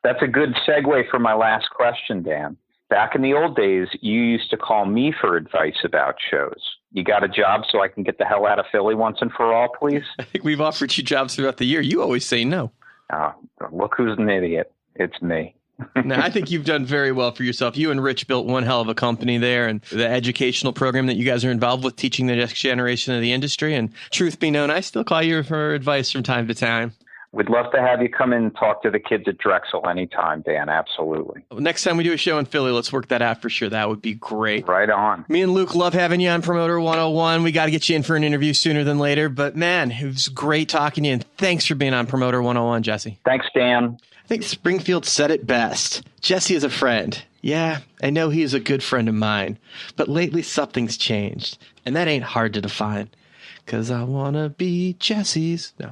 Speaker 17: That's a good segue for my last question, Dan. Back in the old days, you used to call me for advice about shows. You got a job so I can get the hell out of Philly once and for all, please?
Speaker 3: I think we've offered you jobs throughout the year. You always say no.
Speaker 17: Oh, look who's an idiot. It's me.
Speaker 3: No, I think you've done very well for yourself. You and Rich built one hell of a company there, and the educational program that you guys are involved with, teaching the next generation of the industry. And truth be known, I still call you for advice from time to time.
Speaker 17: We'd love to have you come in and talk to the kids at Drexel anytime, Dan. Absolutely.
Speaker 3: Next time we do a show in Philly, let's work that out for sure. That would be great.
Speaker 17: Right on.
Speaker 3: Me and Luke love having you on Promoter 101. We got to get you in for an interview sooner than later. But man, it was great talking to you. And thanks for being on Promoter 101, Jesse.
Speaker 17: Thanks, Dan.
Speaker 3: I think Springfield said it best. Jesse is a friend. Yeah, I know he is a good friend of mine. But lately something's changed. And that ain't hard to define. 'Cause I want to be Jesse's. No.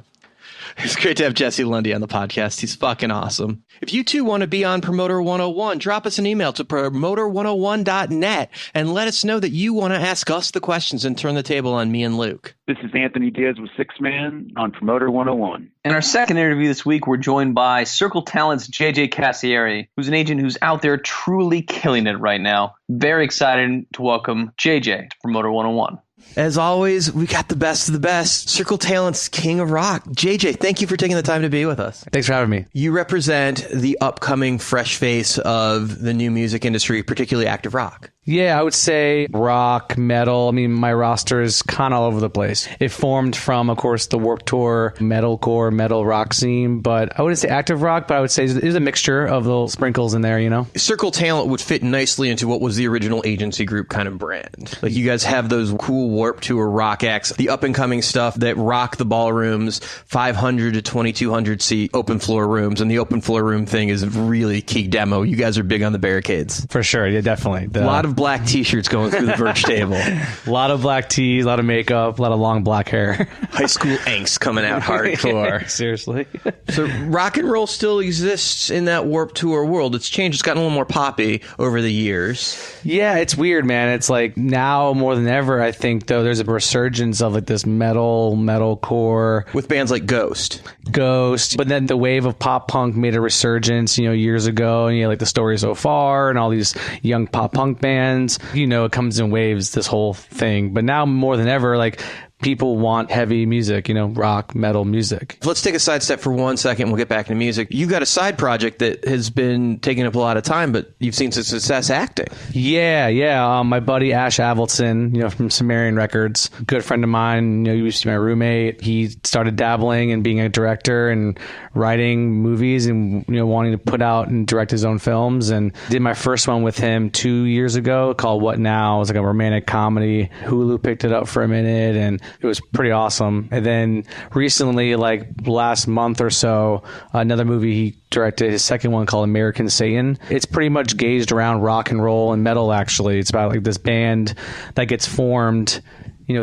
Speaker 3: It's great to have Jesse Lundy on the podcast. He's fucking awesome. If you too want to be on Promoter 101, drop us an email to promoter101.net and let us know that you want to ask us the questions and turn the table on me and Luke.
Speaker 18: This is Anthony Diaz with Six Man on Promoter 101.
Speaker 4: In our second interview this week, we're joined by Circle Talent's JJ Cassiere, who's an agent who's out there truly killing it right now. Very excited to welcome JJ to Promoter 101.
Speaker 3: As always, we got the best of the best. Circle Talent's King of Rock. JJ, thank you for taking the time to be with us.
Speaker 11: Thanks for having me.
Speaker 3: You represent the upcoming fresh face of the new music industry, particularly active rock.
Speaker 11: Yeah, I would say rock, metal. I mean, my roster is kind of all over the place. It formed from, of course, the Warped Tour, metalcore, metal rock scene, but I wouldn't say active rock, but I would say there's a mixture of little sprinkles in there, you know?
Speaker 3: Circle Talent would fit nicely into what was the original agency group kind of brand. Like, you guys have those cool Warped Tour rock acts, the up-and-coming stuff that rock the ballrooms, 500 to 2,200 seat open floor rooms, and the open floor room thing is a really key demo. You guys are big on the barricades.
Speaker 11: For sure, yeah, definitely.
Speaker 3: A lot of black t-shirts going through the Birch table.
Speaker 11: A lot of black tees, a lot of makeup, a lot of long black hair.
Speaker 3: High school angst coming out hardcore.
Speaker 11: Seriously.
Speaker 3: So rock and roll still exists in that Warped Tour world. It's changed. It's gotten a little more poppy over the years.
Speaker 11: Yeah, it's weird, man. It's like now more than ever, I think, though, there's a resurgence of like this metalcore.
Speaker 3: With bands like Ghost.
Speaker 11: But then the wave of pop punk made a resurgence, years ago. And like The Story So Far and all these young pop punk bands. It comes in waves, this whole thing. But now more than ever, like, people want heavy music, rock, metal music.
Speaker 3: Let's take a sidestep for 1 second. And we'll get back into music. You've got a side project that has been taking up a lot of time, but you've seen some success acting.
Speaker 11: Yeah. My buddy Ash Avildsen, from Sumerian Records, good friend of mine, he used to be my roommate. He started dabbling and being a director and writing movies and, wanting to put out and direct his own films, and did my first one with him 2 years ago called What Now? It was like a romantic comedy. Hulu picked it up for a minute, and it was pretty awesome. And then recently, like last month or so, another movie he directed, his second one called American Satan. It's pretty much gauged around rock and roll and metal, actually. It's about like this band that gets formed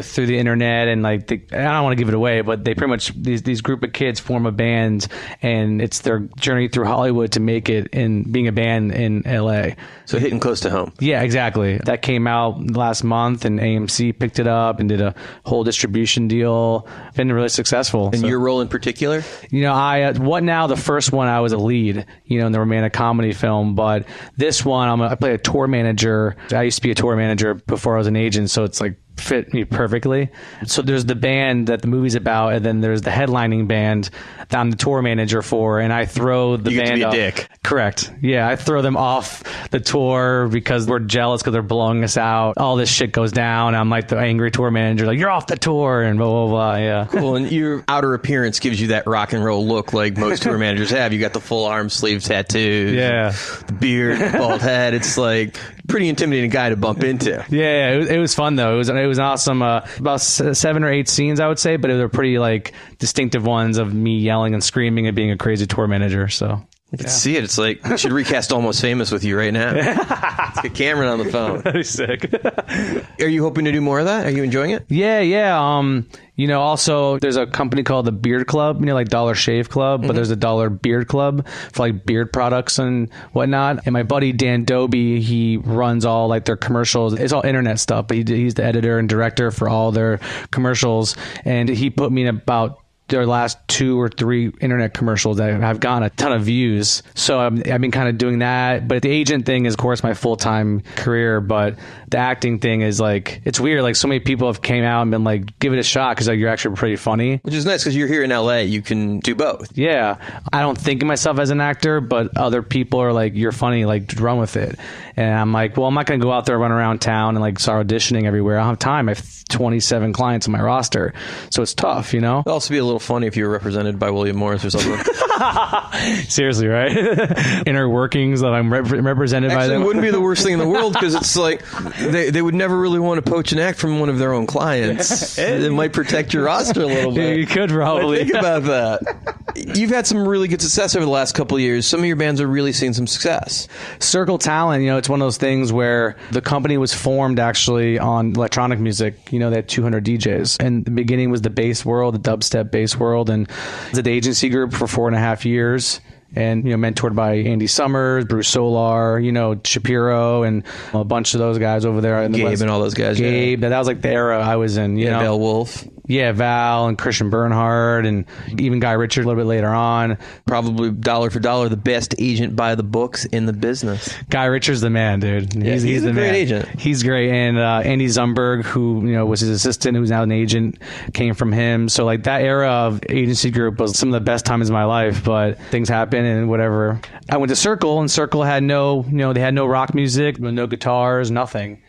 Speaker 11: through the internet, and like I don't want to give it away, but they pretty much these group of kids form a band, and it's their journey through Hollywood to make it in being a band in LA.
Speaker 3: So hitting close to home.
Speaker 11: Yeah, exactly. That came out last month, and AMC picked it up and did a whole distribution deal. Been really successful.
Speaker 3: And your role in particular?
Speaker 11: What Now? The first one, I was a lead, in the romantic comedy film, but this one, I play a tour manager. I used to be a tour manager before I was an agent, so it's like fit me perfectly. So there's the band that the movie's about, and then there's the headlining band that I'm the tour manager for, and I throw the band
Speaker 3: to be
Speaker 11: off.
Speaker 3: a dick.
Speaker 11: Correct. Yeah, I throw them off the tour because we're jealous because they're blowing us out. All this shit goes down. I'm like the angry tour manager, like, you're off the tour, and blah, blah, blah. Yeah.
Speaker 3: Cool. And your outer appearance gives you that rock and roll look like most tour managers have. You got the full arm sleeve tattoos.
Speaker 11: Yeah.
Speaker 3: The beard, the bald head. It's like pretty intimidating guy to bump into.
Speaker 11: Yeah, it was fun though. It was awesome. About 7 or 8 scenes, I would say, but they were pretty like distinctive ones of me yelling and screaming and being a crazy tour manager. So
Speaker 3: I can see it. It's like, we should recast Almost Famous with you right now. Let's get Cameron on the phone.
Speaker 11: That'd be sick.
Speaker 3: Are you hoping to do more of that? Are you enjoying it?
Speaker 11: Yeah. Also, there's a company called the Beard Club, like Dollar Shave Club, but there's a Dollar Beard Club for like beard products and whatnot. And my buddy Dan Doby, he runs all like their commercials. It's all internet stuff, but he's the editor and director for all their commercials. And he put me in about their last 2 or 3 internet commercials that have gotten a ton of views. So I've been kind of doing that. But the agent thing is, of course, my full-time career. But the acting thing is like, it's weird. Like, so many people have came out and been like, give it a shot because like, you're actually pretty funny.
Speaker 3: Which is nice because you're here in LA. You can do both.
Speaker 11: Yeah. I don't think of myself as an actor, but other people are like, you're funny, like run with it. And I'm like, well, I'm not going to go out there, run around town and like start auditioning everywhere. I don't have time. I have 27 clients on my roster. So it's tough, It'd
Speaker 3: also be a little funny if you were represented by William Morris or something.
Speaker 11: Seriously, right? Inner workings that I'm represented by them.
Speaker 3: It wouldn't be the worst thing in the world because it's like they would never really want to poach an act from one of their own clients. It might protect your roster a little bit.
Speaker 11: Yeah, you could probably.
Speaker 3: Think about that. You've had some really good success over the last couple of years. Some of your bands are really seeing some success.
Speaker 11: Circle Talent, it's one of those things where the company was formed actually on electronic music. They had 200 DJs. And the beginning was the bass world, the dubstep bass world. And I was at the agency group for 4.5 years. And, mentored by Andy Summers, Bruce Solar, Shapiro, and a bunch of those guys over there.
Speaker 3: Gabe and all those guys.
Speaker 11: Gabe, that was like the era I was in,
Speaker 3: Val Wolf.
Speaker 11: Yeah, Val and Christian Bernhard and even Guy Richard a little bit later on.
Speaker 3: Probably dollar for dollar the best agent by the books in the business.
Speaker 11: Guy Richard's the man, dude. He's the
Speaker 3: great
Speaker 11: man.
Speaker 3: Agent.
Speaker 11: He's great. And Andy Zumberg, who was his assistant, who's now an agent, came from him. So like that era of agency group was some of the best times of my life. But things happen and whatever. I went to Circle, and Circle had they had no rock music, no guitars, nothing.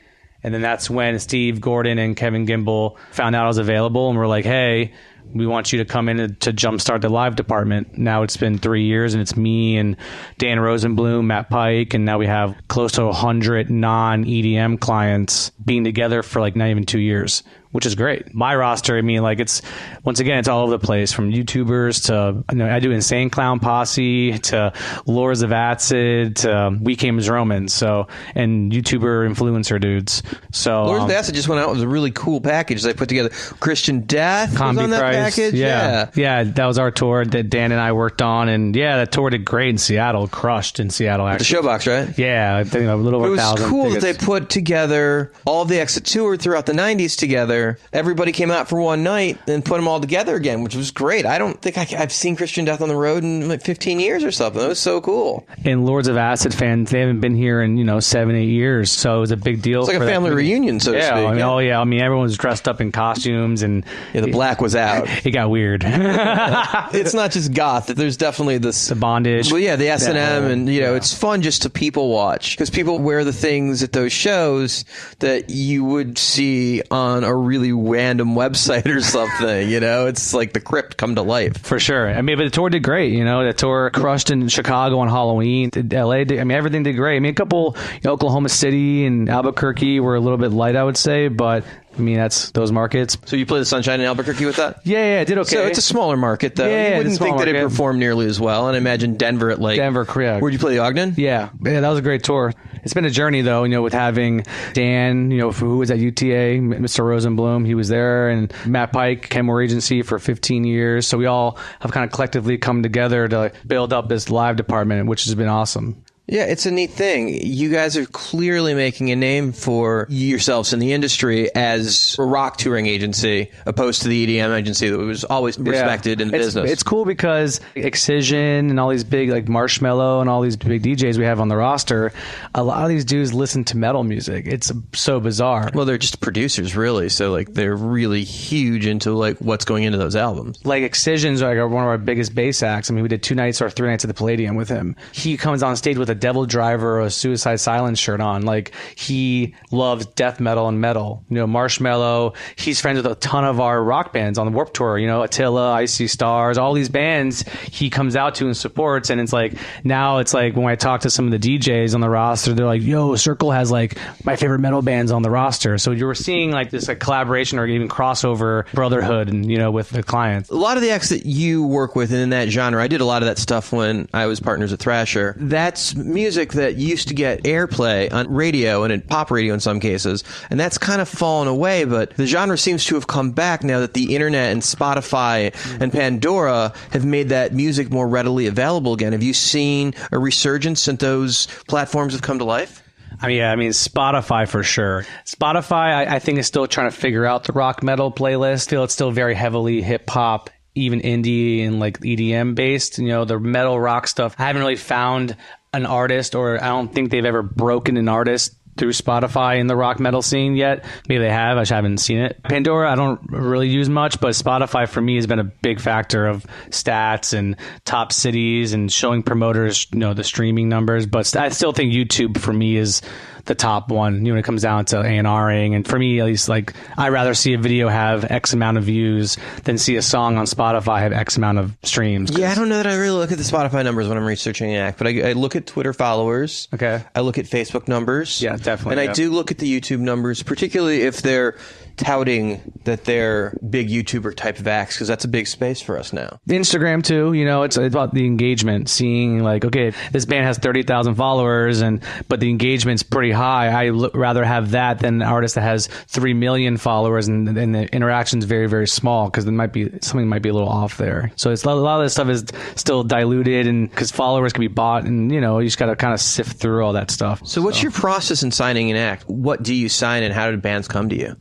Speaker 11: And then that's when Steve Gordon and Kevin Gimbel found out I was available and were like, hey, we want you to come in to jumpstart the live department. Now it's been 3 years and it's me and Dan Rosenblum, Matt Pike, and now we have close to 100 non-EDM clients being together for like not even 2 years, which is great. My roster, it's once again, it's all over the place from YouTubers to, I do Insane Clown Posse to Lords of Acid to We Came as Romans. So, and YouTuber influencer dudes. So
Speaker 3: Lords of Acid just went out with a really cool package they put together. Christian Death was on that package.
Speaker 11: Yeah, that was our tour that Dan and I worked on, and that tour did great in Seattle, crushed in Seattle. Actually,
Speaker 3: the Showbox, right?
Speaker 11: Yeah, I think a little over 1,000.
Speaker 3: It was cool
Speaker 11: tickets.
Speaker 3: that they put together all the acts that toured throughout the 90s together. Everybody came out for one night and put them all together again, which was great. I don't think I've seen Christian Death on the road in like 15 years or something. That was so cool.
Speaker 11: And Lords of Acid fans, they haven't been here in 7-8 years, so it was a big deal.
Speaker 3: It's like a family reunion, so to speak.
Speaker 11: Everyone was dressed up in costumes, and
Speaker 3: the black was out.
Speaker 11: It got weird.
Speaker 3: It's not just goth. There's definitely the
Speaker 11: bondage.
Speaker 3: Well, the S&M, and it's fun just to people watch because people wear the things at those shows that you would see on a really random website or something. It's like the crypt come to life.
Speaker 11: For sure. But the tour did great. The tour crushed in Chicago on Halloween. LA did, everything did great. A couple, Oklahoma City and Albuquerque were a little bit light, I would say, but that's those markets.
Speaker 3: So you play the Sunshine in Albuquerque with that?
Speaker 11: Yeah, I did okay.
Speaker 3: So it's a smaller market, though.
Speaker 11: Yeah,
Speaker 3: you wouldn't think that it performed nearly as well. And I imagine Denver at
Speaker 11: Denver, Korea.
Speaker 3: Where'd you play, the Ogden?
Speaker 11: Yeah, that was a great tour. It's been a journey, though, with having Dan, who was at UTA, Mr. Rosenblum, he was there, and Matt Pike, Kenmore Agency for 15 years. So we all have kind of collectively come together to build up this live department, which has been awesome.
Speaker 3: Yeah, it's a neat thing. You guys are clearly making a name for yourselves in the industry as a rock touring agency, opposed to the EDM agency that was always respected in the business.
Speaker 11: It's cool because Excision and all these big, like Marshmello and all these big DJs we have on the roster, a lot of these dudes listen to metal music. It's so bizarre.
Speaker 3: Well, they're just producers, really. So, they're really huge into, what's going into those albums.
Speaker 11: Like, Excision's one of our biggest bass acts. We did 2 nights or 3 nights at the Palladium with him. He comes on stage with a a Devil Driver or a Suicide Silence shirt on. Like, he loves death metal and metal. You know, Marshmello, he's friends with a ton of our rock bands on the Warped Tour. You know, Attila, Icy Stars, all these bands he comes out to and supports. And it's like, now it's like when I talk to some of the DJs on the roster, they're like, yo, Circle has like my favorite metal bands on the roster. So you were seeing like this like collaboration or even crossover brotherhood, and you know, with the clients.
Speaker 3: A lot of the acts that you work with in that genre, I did a lot of that stuff when I was partners at Thrasher. That's music that used to get airplay on radio and in pop radio in some cases, and that's kind of fallen away, but the genre seems to have come back now that the internet and Spotify and Pandora have made that music more readily available again. Have you seen a resurgence since those platforms have come to life?
Speaker 11: I mean, Spotify for sure. Spotify, I think, is still trying to figure out the rock metal playlist. I feel it's still very heavily hip hop, even indie and like EDM based. You know, the metal rock stuff. I haven't really found an artist, or I don't think they've ever broken an artist through Spotify in the rock metal scene yet. Maybe they have. I just haven't seen it. Pandora, I don't really use much, but Spotify for me has been a big factor of stats and top cities and showing promoters, you know, the streaming numbers. But I still think YouTube for me is the top one, you know, when it comes down to A&Ring. And for me, at least, like, I'd rather see a video have X amount of views than see a song on Spotify have X amount of streams.
Speaker 3: Yeah, I don't know that I really look at the Spotify numbers when I'm researching an act, but I look at Twitter followers.
Speaker 11: Okay.
Speaker 3: I look at Facebook numbers.
Speaker 11: Yeah, definitely.
Speaker 3: And I do look at the YouTube numbers, particularly if they're touting that they're big YouTuber type of acts, because that's a big space for us now.
Speaker 11: Instagram too, you know, it's about the engagement, seeing like, okay, this band has 30,000 followers, but the engagement's pretty high. I rather have that than an artist that has 3 million followers and the interaction's very, very small, because something might be a little off there. So it's a lot of this stuff is still diluted, and because followers can be bought, and you know, you just got to kind of sift through all that stuff.
Speaker 3: So what's your process in signing an act? What do you sign, and how did bands come to you?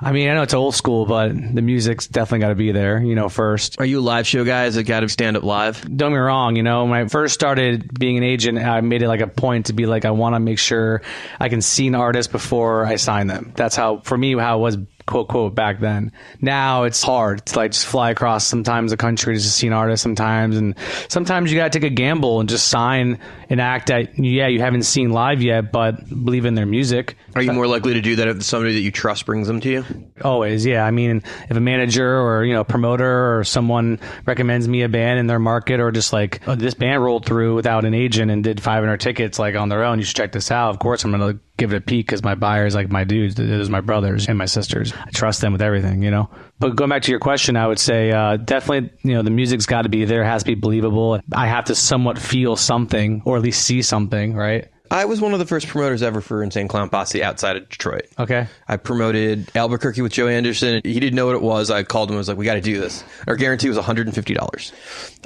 Speaker 11: I mean, I know it's old school, but the music's definitely got to be there, you know, first.
Speaker 3: Are you a live show guy? Has it got to stand up live?
Speaker 11: Don't get me wrong, you know, when I first started being an agent, I made it like a point to be like, I want to make sure I can see an artist before I sign them. That's how, for me, how it was, quote, quote, back then. Now it's hard to like just fly across sometimes the country to just see an artist sometimes. And sometimes you got to take a gamble and just sign an act that, yeah, you haven't seen live yet, but believe in their music.
Speaker 3: Are you more likely to do that if somebody that you trust brings them to you?
Speaker 11: Always, yeah. I mean, if a manager or, you know, promoter or someone recommends me a band in their market, or just like, oh, this band rolled through without an agent and did 500 tickets like on their own, you should check this out. Of course, I'm going to give it a peek, because my buyers, like my dudes, those my brothers and my sisters. I trust them with everything, you know. But going back to your question, I would say definitely, you know, the music's got to be there, has to be believable. I have to somewhat feel something, or at least see something, right?
Speaker 3: I was one of the first promoters ever for Insane Clown Posse outside of Detroit.
Speaker 11: Okay.
Speaker 3: I promoted Albuquerque with Joe Anderson. He didn't know what it was. I called him. I was like, we got to do this. Our guarantee was $150.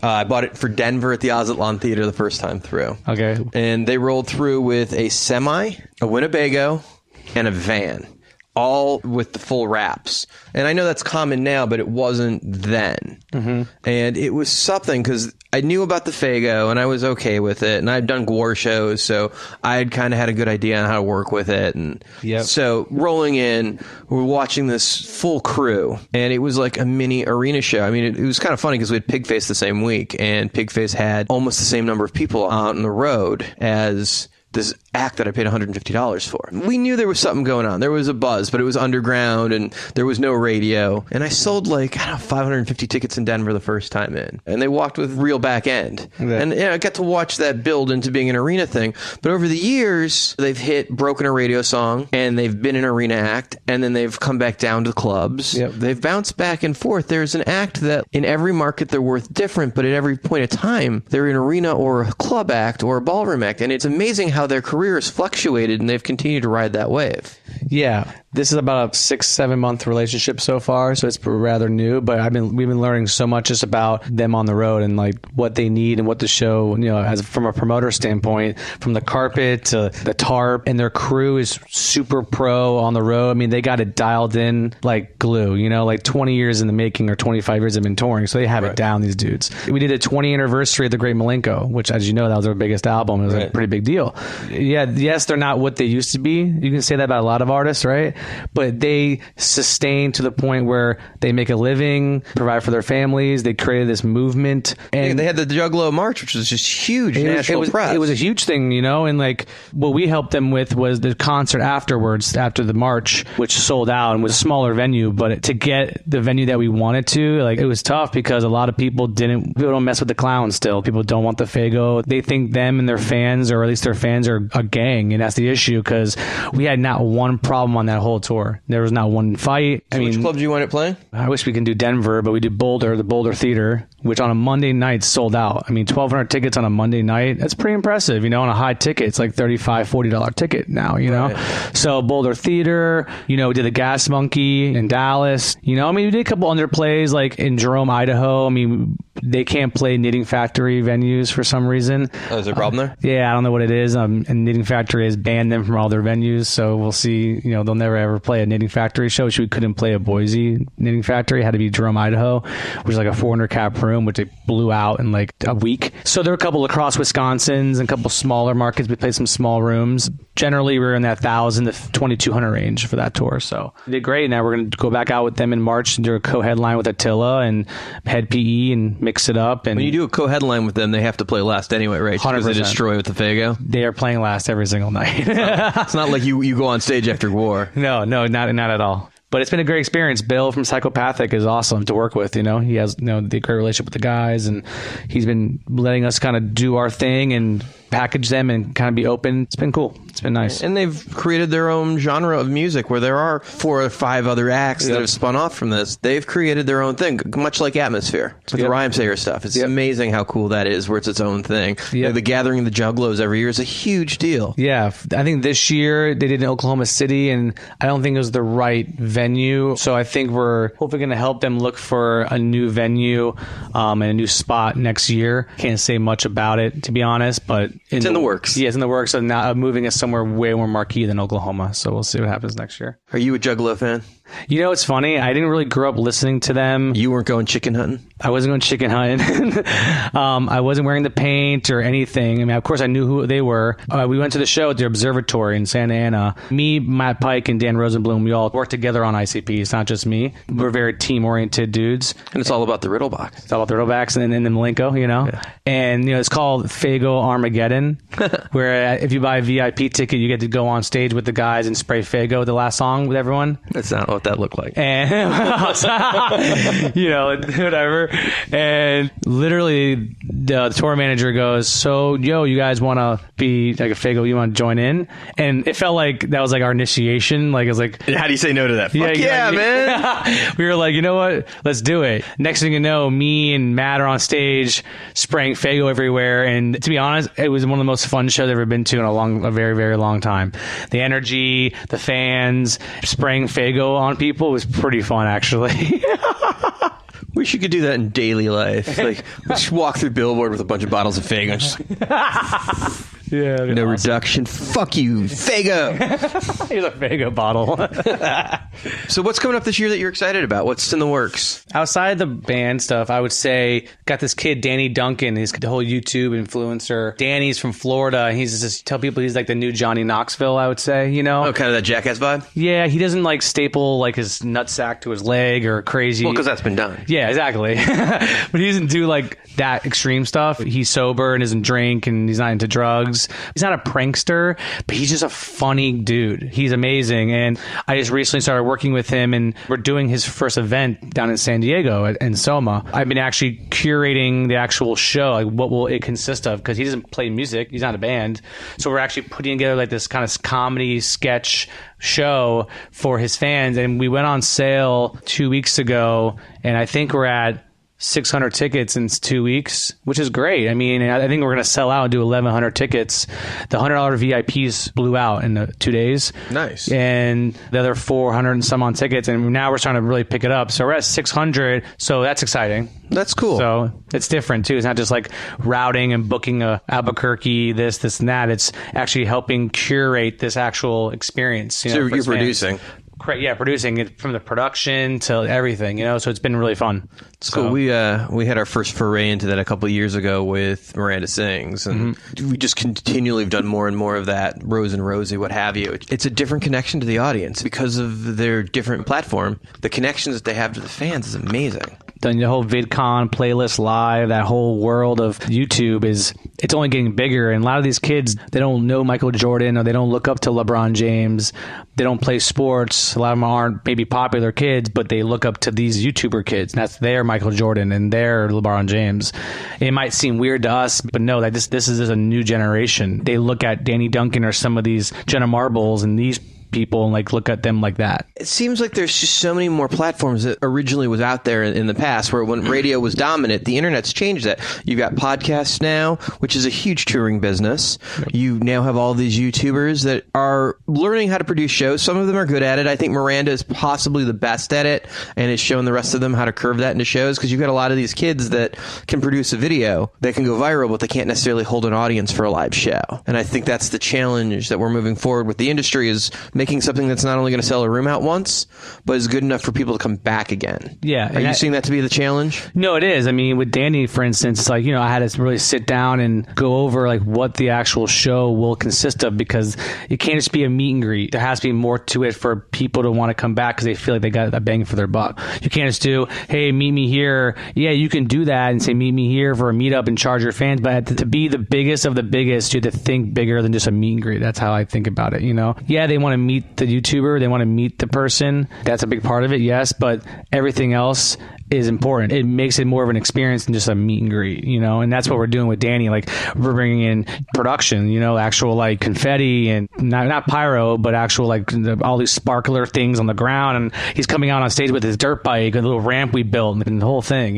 Speaker 3: I bought it for Denver at the Ozatlan Theater the first time through.
Speaker 11: Okay.
Speaker 3: And they rolled through with a semi, a Winnebago, and a van, all with the full wraps. And I know that's common now, but it wasn't then.
Speaker 11: Mm-hmm.
Speaker 3: And it was something, because I knew about the Fago and I was okay with it. And I'd done Gwar shows, so I had kind of had a good idea on how to work with it. And so rolling in, we're watching this full crew, and it was like a mini arena show. I mean, it was kind of funny because we had Pigface the same week, and Pigface had almost the same number of people out on the road as this act that I paid $150 for. We knew there was something going on. There was a buzz, but it was underground and there was no radio. And I sold like, 550 tickets in Denver the first time in. And they walked with real back end. Okay. And I got to watch that build into being an arena thing. But over the years, they've hit Broken a Radio Song, and they've been an arena act, and then they've come back down to clubs.
Speaker 11: Yep.
Speaker 3: They've bounced back and forth. There's an act that in every market they're worth different, but at every point of time, they're an arena or a club act or a ballroom act. And it's amazing how their career has fluctuated, and they've continued to ride that wave.
Speaker 11: Yeah. This is about a 6-7 month relationship so far, so it's rather new, but we've been learning so much just about them on the road and like what they need and what the show, you know, as from a promoter standpoint, from the carpet to the tarp, and their crew is super pro on the road. I mean, they got it dialed in like glue, you know, like 20 years in the making or 25 years have been touring, so they have it down, these dudes. We did a 20th anniversary of The Great Malenko, which, as you know, that was their biggest album. It was a pretty big deal. Yeah, yes, they're not what they used to be. You can say that about a lot of artists, right? but they sustain to the point where they make a living, provide for their families. They created this movement, and
Speaker 3: they had the Juggalo March, which was just huge national press.
Speaker 11: It was a huge thing, and like what we helped them with was the concert afterwards, after the march, which sold out and was a smaller venue. But to get the venue that we wanted to, like, it was tough because a lot of people don't mess with the clowns still. People don't want the Faygo. They think them and their fans, or at least their fans, are a gang, and that's the issue, because we had not one problem on that whole tour. There was not one fight.
Speaker 3: Which club do you wind up playing?
Speaker 11: I wish we can do Denver, but we did Boulder, the Boulder Theater, which on a Monday night sold out. 1,200 tickets on a Monday night. That's pretty impressive. On a high ticket, it's like $35, $40 ticket now, Right. So Boulder Theater, we did the Gas Monkey in Dallas. We did a couple underplays like in Jerome, Idaho. They can't play Knitting Factory venues for some reason.
Speaker 3: Oh, is there a problem there?
Speaker 11: Yeah, I don't know what it is. And Knitting Factory has banned them from all their venues, so we'll see. They'll never ever play a Knitting Factory show, which we couldn't play a Boise Knitting Factory. It had to be Jerome, Idaho, which is like a 400 cap room, which they blew out in like a week. So there are a couple of Lacrosse, Wisconsins, and a couple smaller markets. We played some small rooms. Generally, we're in that 1,000 to 2,200 range for that tour. So they did great. Now we're going to go back out with them in March and do a co-headline with Attila and Head PE and mix it up. And
Speaker 3: when you do a co-headline with them, they have to play last anyway, right?
Speaker 11: 100%.
Speaker 3: Because they destroy with the Faygo.
Speaker 11: They are playing last every single night.
Speaker 3: It's not like you go on stage after war.
Speaker 11: No, not at all. But it's been a great experience. Bill from Psychopathic is awesome to work with. He has the great relationship with the guys, and he's been letting us kind of do our thing and package them and kind of be open. It's been cool. It's been nice.
Speaker 3: And they've created their own genre of music where there are 4 or 5 other acts that have spun off from this. They've created their own thing, much like Atmosphere. It's like the Rhymesayer stuff. It's amazing how cool that is, where it's its own thing. The gathering of the Juggalos every year is a huge deal.
Speaker 11: Yeah. I think this year they did in Oklahoma City, and I don't think it was the right venue. So I think we're hopefully going to help them look for a new venue and a new spot next year. Can't say much about it, to be honest, but
Speaker 3: it's in the works.
Speaker 11: Yeah, it's in the works. So now moving us somewhere way more marquee than Oklahoma. So we'll see what happens next year.
Speaker 3: Are you a Juggalo fan?
Speaker 11: It's funny. I didn't really grow up listening to them.
Speaker 3: You weren't going chicken hunting?
Speaker 11: I wasn't going chicken hunting. I wasn't wearing the paint or anything. Of course, I knew who they were. We went to the show at the observatory in Santa Ana. Me, Matt Pike, and Dan Rosenblum, we all worked together on ICP. It's not just me. We're very team-oriented dudes.
Speaker 3: And it's all about the Riddlebox.
Speaker 11: It's all about the Riddlebacks and then the Malenko, Yeah. And, it's called Faygo Armageddon, where if you buy a VIP ticket, you get to go on stage with the guys and spray Faygo, the last song, with everyone.
Speaker 3: That's not what that looked like.
Speaker 11: And, whatever. And literally the tour manager goes, so, you guys want to be like a Faygo? You want to join in? And it felt like that was like our initiation. Like, it was like,
Speaker 3: how do you say no to that? Fuck yeah, man.
Speaker 11: We were like, you know what? Let's do it. Next thing you know, me and Matt are on stage spraying Faygo everywhere. And to be honest, it was one of the most fun shows I've ever been to in a very, very long time. The energy, the fans, spraying Faygo on people was pretty fun, actually.
Speaker 3: Wish you could do that in daily life. Like, just walk through Billboard with a bunch of bottles of Faygo and just
Speaker 11: yeah,
Speaker 3: no reduction. Fuck you, Faygo.
Speaker 11: Here's a Faygo bottle.
Speaker 3: So what's coming up this year that you're excited about? What's in the works?
Speaker 11: Outside the band stuff, I would say got this kid, Danny Duncan. He's the whole YouTube influencer. Danny's from Florida. He's just tell people he's like the new Johnny Knoxville, I would say, Oh,
Speaker 3: kind of that Jackass vibe?
Speaker 11: Yeah, he doesn't like staple like his nutsack to his leg or crazy.
Speaker 3: Well, because that's been done.
Speaker 11: Yeah, exactly. But he doesn't do like that extreme stuff. He's sober and doesn't drink and he's not into drugs. He's not a prankster, but he's just a funny dude. He's amazing. And I just recently started working with him, and we're doing his first event down in San Diego in Soma. I've been actually curating the actual show. Like, what will it consist of? Because he doesn't play music. He's not a band. So we're actually putting together like this kind of comedy sketch show for his fans. And we went on sale 2 weeks ago, and I think we're at 600 tickets in 2 weeks, which is great. I think we're going to sell out and do 1,100 tickets. The $100 VIPs blew out in 2 days.
Speaker 3: Nice.
Speaker 11: And the other 400 and some on tickets. And now we're trying to really pick it up. So we're at 600. So that's exciting.
Speaker 3: That's cool.
Speaker 11: So it's different too. It's not just like routing and booking a Albuquerque, this and that. It's actually helping curate this actual experience.
Speaker 3: So you're producing.
Speaker 11: producing it from the production to everything, so it's been really fun.
Speaker 3: It's cool. We had our first foray into that a couple of years ago with Miranda Sings, and we just continually have done more and more of that, Rose and Rosie, what have you. It's a different connection to the audience because of their different platform. The connections that they have to the fans is amazing.
Speaker 11: Done the whole VidCon playlist live, that whole world of YouTube it's only getting bigger. And a lot of these kids, they don't know Michael Jordan, or they don't look up to LeBron James. They don't play sports. A lot of them aren't maybe popular kids, but they look up to these YouTuber kids. And that's their Michael Jordan and their LeBron James. It might seem weird to us, but no, that this is a new generation. They look at Danny Duncan or some of these Jenna Marbles and these people and look at them like that.
Speaker 3: It seems like there's just so many more platforms that originally was out there in the past, where when radio was dominant, the internet's changed that. You've got podcasts now, which is a huge touring business. You now have all these YouTubers that are learning how to produce shows. Some of them are good at it. I think Miranda is possibly the best at it and is showing the rest of them how to curve that into shows, because you've got a lot of these kids that can produce a video that can go viral, but they can't necessarily hold an audience for a live show. And I think that's the challenge that we're moving forward with the industry, is making something that's not only going to sell a room out once, but is good enough for people to come back again.
Speaker 11: Yeah.
Speaker 3: Are you seeing that to be the challenge?
Speaker 11: No, it is. I mean, with Danny, for instance, it's I had to really sit down and go over what the actual show will consist of, because it can't just be a meet and greet. There has to be more to it for people to want to come back because they feel like they got a bang for their buck. You can't just do, hey, meet me here. Yeah, you can do that and say, meet me here for a meetup and charge your fans. But to be the biggest of the biggest, you have to think bigger than just a meet and greet. That's how I think about it. Yeah, they want to meet the YouTuber, they want to meet the person. That's a big part of it, yes, but everything else is important. It makes it more of an experience than just a meet and greet, and that's what we're doing with Danny. We're bringing in production, actual confetti and not pyro, but actual all these sparkler things on the ground, and he's coming out on stage with his dirt bike, a little ramp we built, and the whole thing.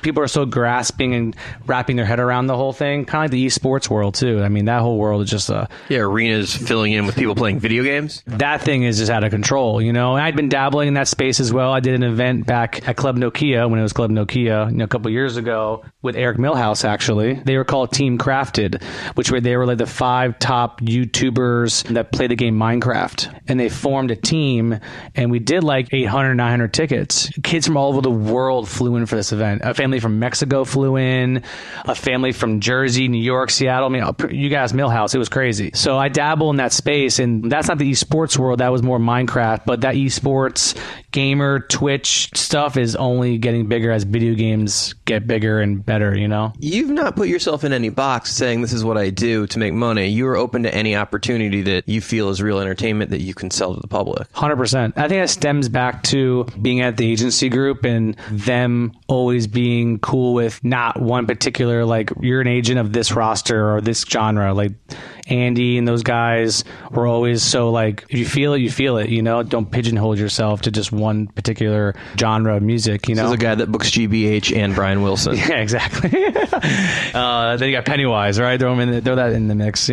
Speaker 11: People are so grasping and wrapping their head around the whole thing, kind of like the esports world too. I mean, that whole world is just
Speaker 3: arenas filling in with people playing video games.
Speaker 11: That thing is just out of control, and I'd been dabbling in that space as well. I did an event back at Club Nokia, when it was Club Nokia, a couple years ago, with Eric Milhouse. Actually, they were called Team Crafted, they were the 5 top YouTubers that play the game Minecraft, and they formed a team, and we did 800, 900 tickets. Kids from all over the world flew in for this event. A family from Mexico flew in, a family from Jersey, New York, Seattle. I mean, you guys, Milhouse, it was crazy. So I dabble in that space, and that's not the esports world. That was more Minecraft, but that esports gamer Twitch stuff is only getting bigger as video games get bigger and better.
Speaker 3: You've not put yourself in any box saying this is what I do to make money. You are open to any opportunity that you feel is real entertainment that you can sell to the public.
Speaker 11: 100%. I think that stems back to being at the agency group and them always being cool with not one particular, you're an agent of this roster or this genre. Andy and those guys were always so if you feel it, you feel it, don't pigeonhole yourself to just one particular genre of music,
Speaker 3: This is a guy that books GBH and Brian Wilson.
Speaker 11: Yeah, exactly. Then you got Pennywise, right? Throw that in the mix,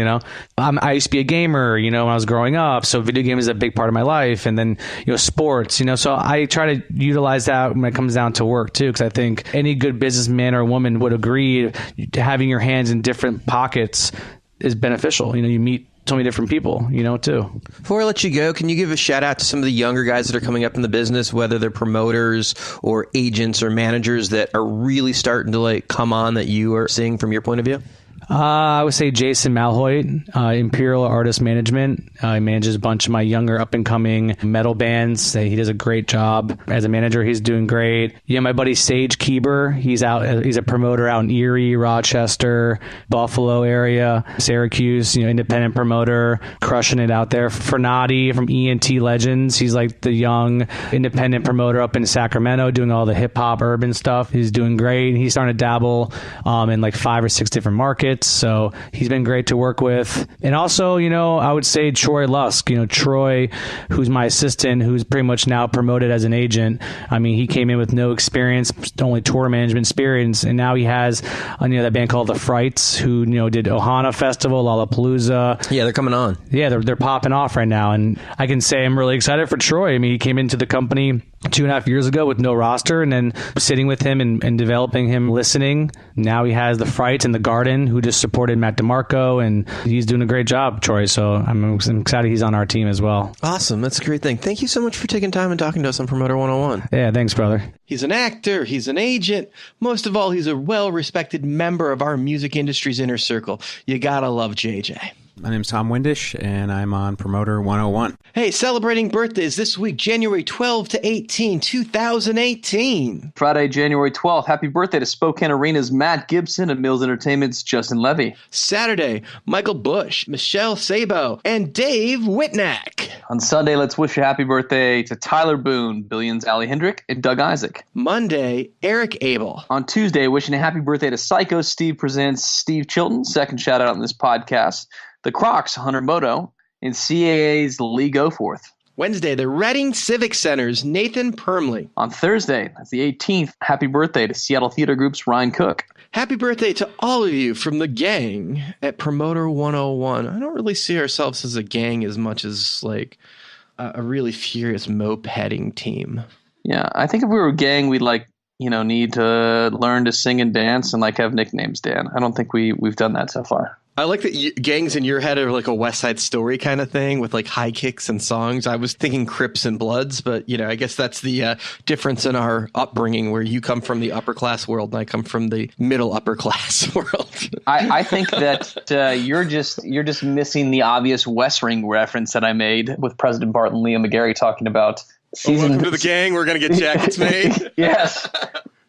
Speaker 11: I used to be a gamer, when I was growing up, so video game is a big part of my life. And then, sports, so I try to utilize that when it comes down to work too, because I think any good businessman or woman would agree having your hands in different pockets is beneficial. You meet so many different people, too.
Speaker 3: Before I let you go, can you give a shout out to some of the younger guys that are coming up in the business, whether they're promoters or agents or managers that are really starting to come on that you are seeing from your point of view?
Speaker 11: I would say Jason Malhoit, Imperial Artist Management. He manages a bunch of my younger up-and-coming metal bands. He does a great job. As a manager, he's doing great. My buddy Sage Keeber, he's a promoter out in Erie, Rochester, Buffalo area, Syracuse, independent promoter, crushing it out there. Fernati from ENT Legends, he's the young independent promoter up in Sacramento, doing all the hip-hop urban stuff. He's doing great. He's starting to dabble in 5 or 6 different markets. So he's been great to work with. And also, I would say Troy Lusk, Troy, who's my assistant, who's pretty much now promoted as an agent. I mean, he came in with no experience, only tour management experience. And now he has, that band called The Frights, who, did Ohana Festival, Lollapalooza.
Speaker 3: Yeah, they're coming on.
Speaker 11: Yeah, they're popping off right now. And I can say I'm really excited for Troy. I mean, he came into the company 2.5 years ago with no roster, and then sitting with him and developing him, listening. Now he has the Frights and the Garden, who just supported Matt DeMarco, and he's doing a great job, Troy. So I'm excited he's on our team as well.
Speaker 3: Awesome. That's a great thing. Thank you so much for taking time and talking to us on Promoter 101.
Speaker 11: Yeah, thanks, brother.
Speaker 3: He's an actor. He's an agent. Most of all, he's a well-respected member of our music industry's inner circle. You gotta love JJ.
Speaker 19: My name's Tom Windish, and I'm on Promoter 101.
Speaker 3: Hey, celebrating birthdays this week, January 12 to 18, 2018.
Speaker 4: Friday, January 12th. Happy birthday to Spokane Arena's Matt Gibson and Mills Entertainment's Justin Levy.
Speaker 3: Saturday, Michael Bush, Michelle Sabo, and Dave Whitnack.
Speaker 4: On Sunday, let's wish a happy birthday to Tyler Boone, Billions' Ali Hendrick, and Doug Isaac.
Speaker 3: Monday, Eric Abel.
Speaker 4: On Tuesday, wishing a happy birthday to Psycho Steve presents Steve Chilton, second shout out on this podcast. The Crocs, Hunter Moto, and CAA's Lee Goforth.
Speaker 3: Wednesday, the Reading Civic Center's Nathan Permley.
Speaker 4: On Thursday, that's the 18th, happy birthday to Seattle Theater Group's Ryan Cook.
Speaker 3: Happy birthday to all of you from the gang at Promoter 101. I don't really see ourselves as a gang as much as like a really furious mopeding team.
Speaker 4: Yeah, I think if we were a gang, we'd need to learn to sing and dance and have nicknames, Dan. I don't think we've done that so far.
Speaker 3: I like that gangs in your head are like a West Side Story kind of thing with high kicks and songs. I was thinking Crips and Bloods, but I guess that's the difference in our upbringing, where you come from the upper class world and I come from the middle upper class world.
Speaker 4: I think that you're just missing the obvious West Wing reference that I made with President Bart and Liam McGarry talking about
Speaker 3: welcome to the gang. We're going to get jackets made.
Speaker 4: Yes.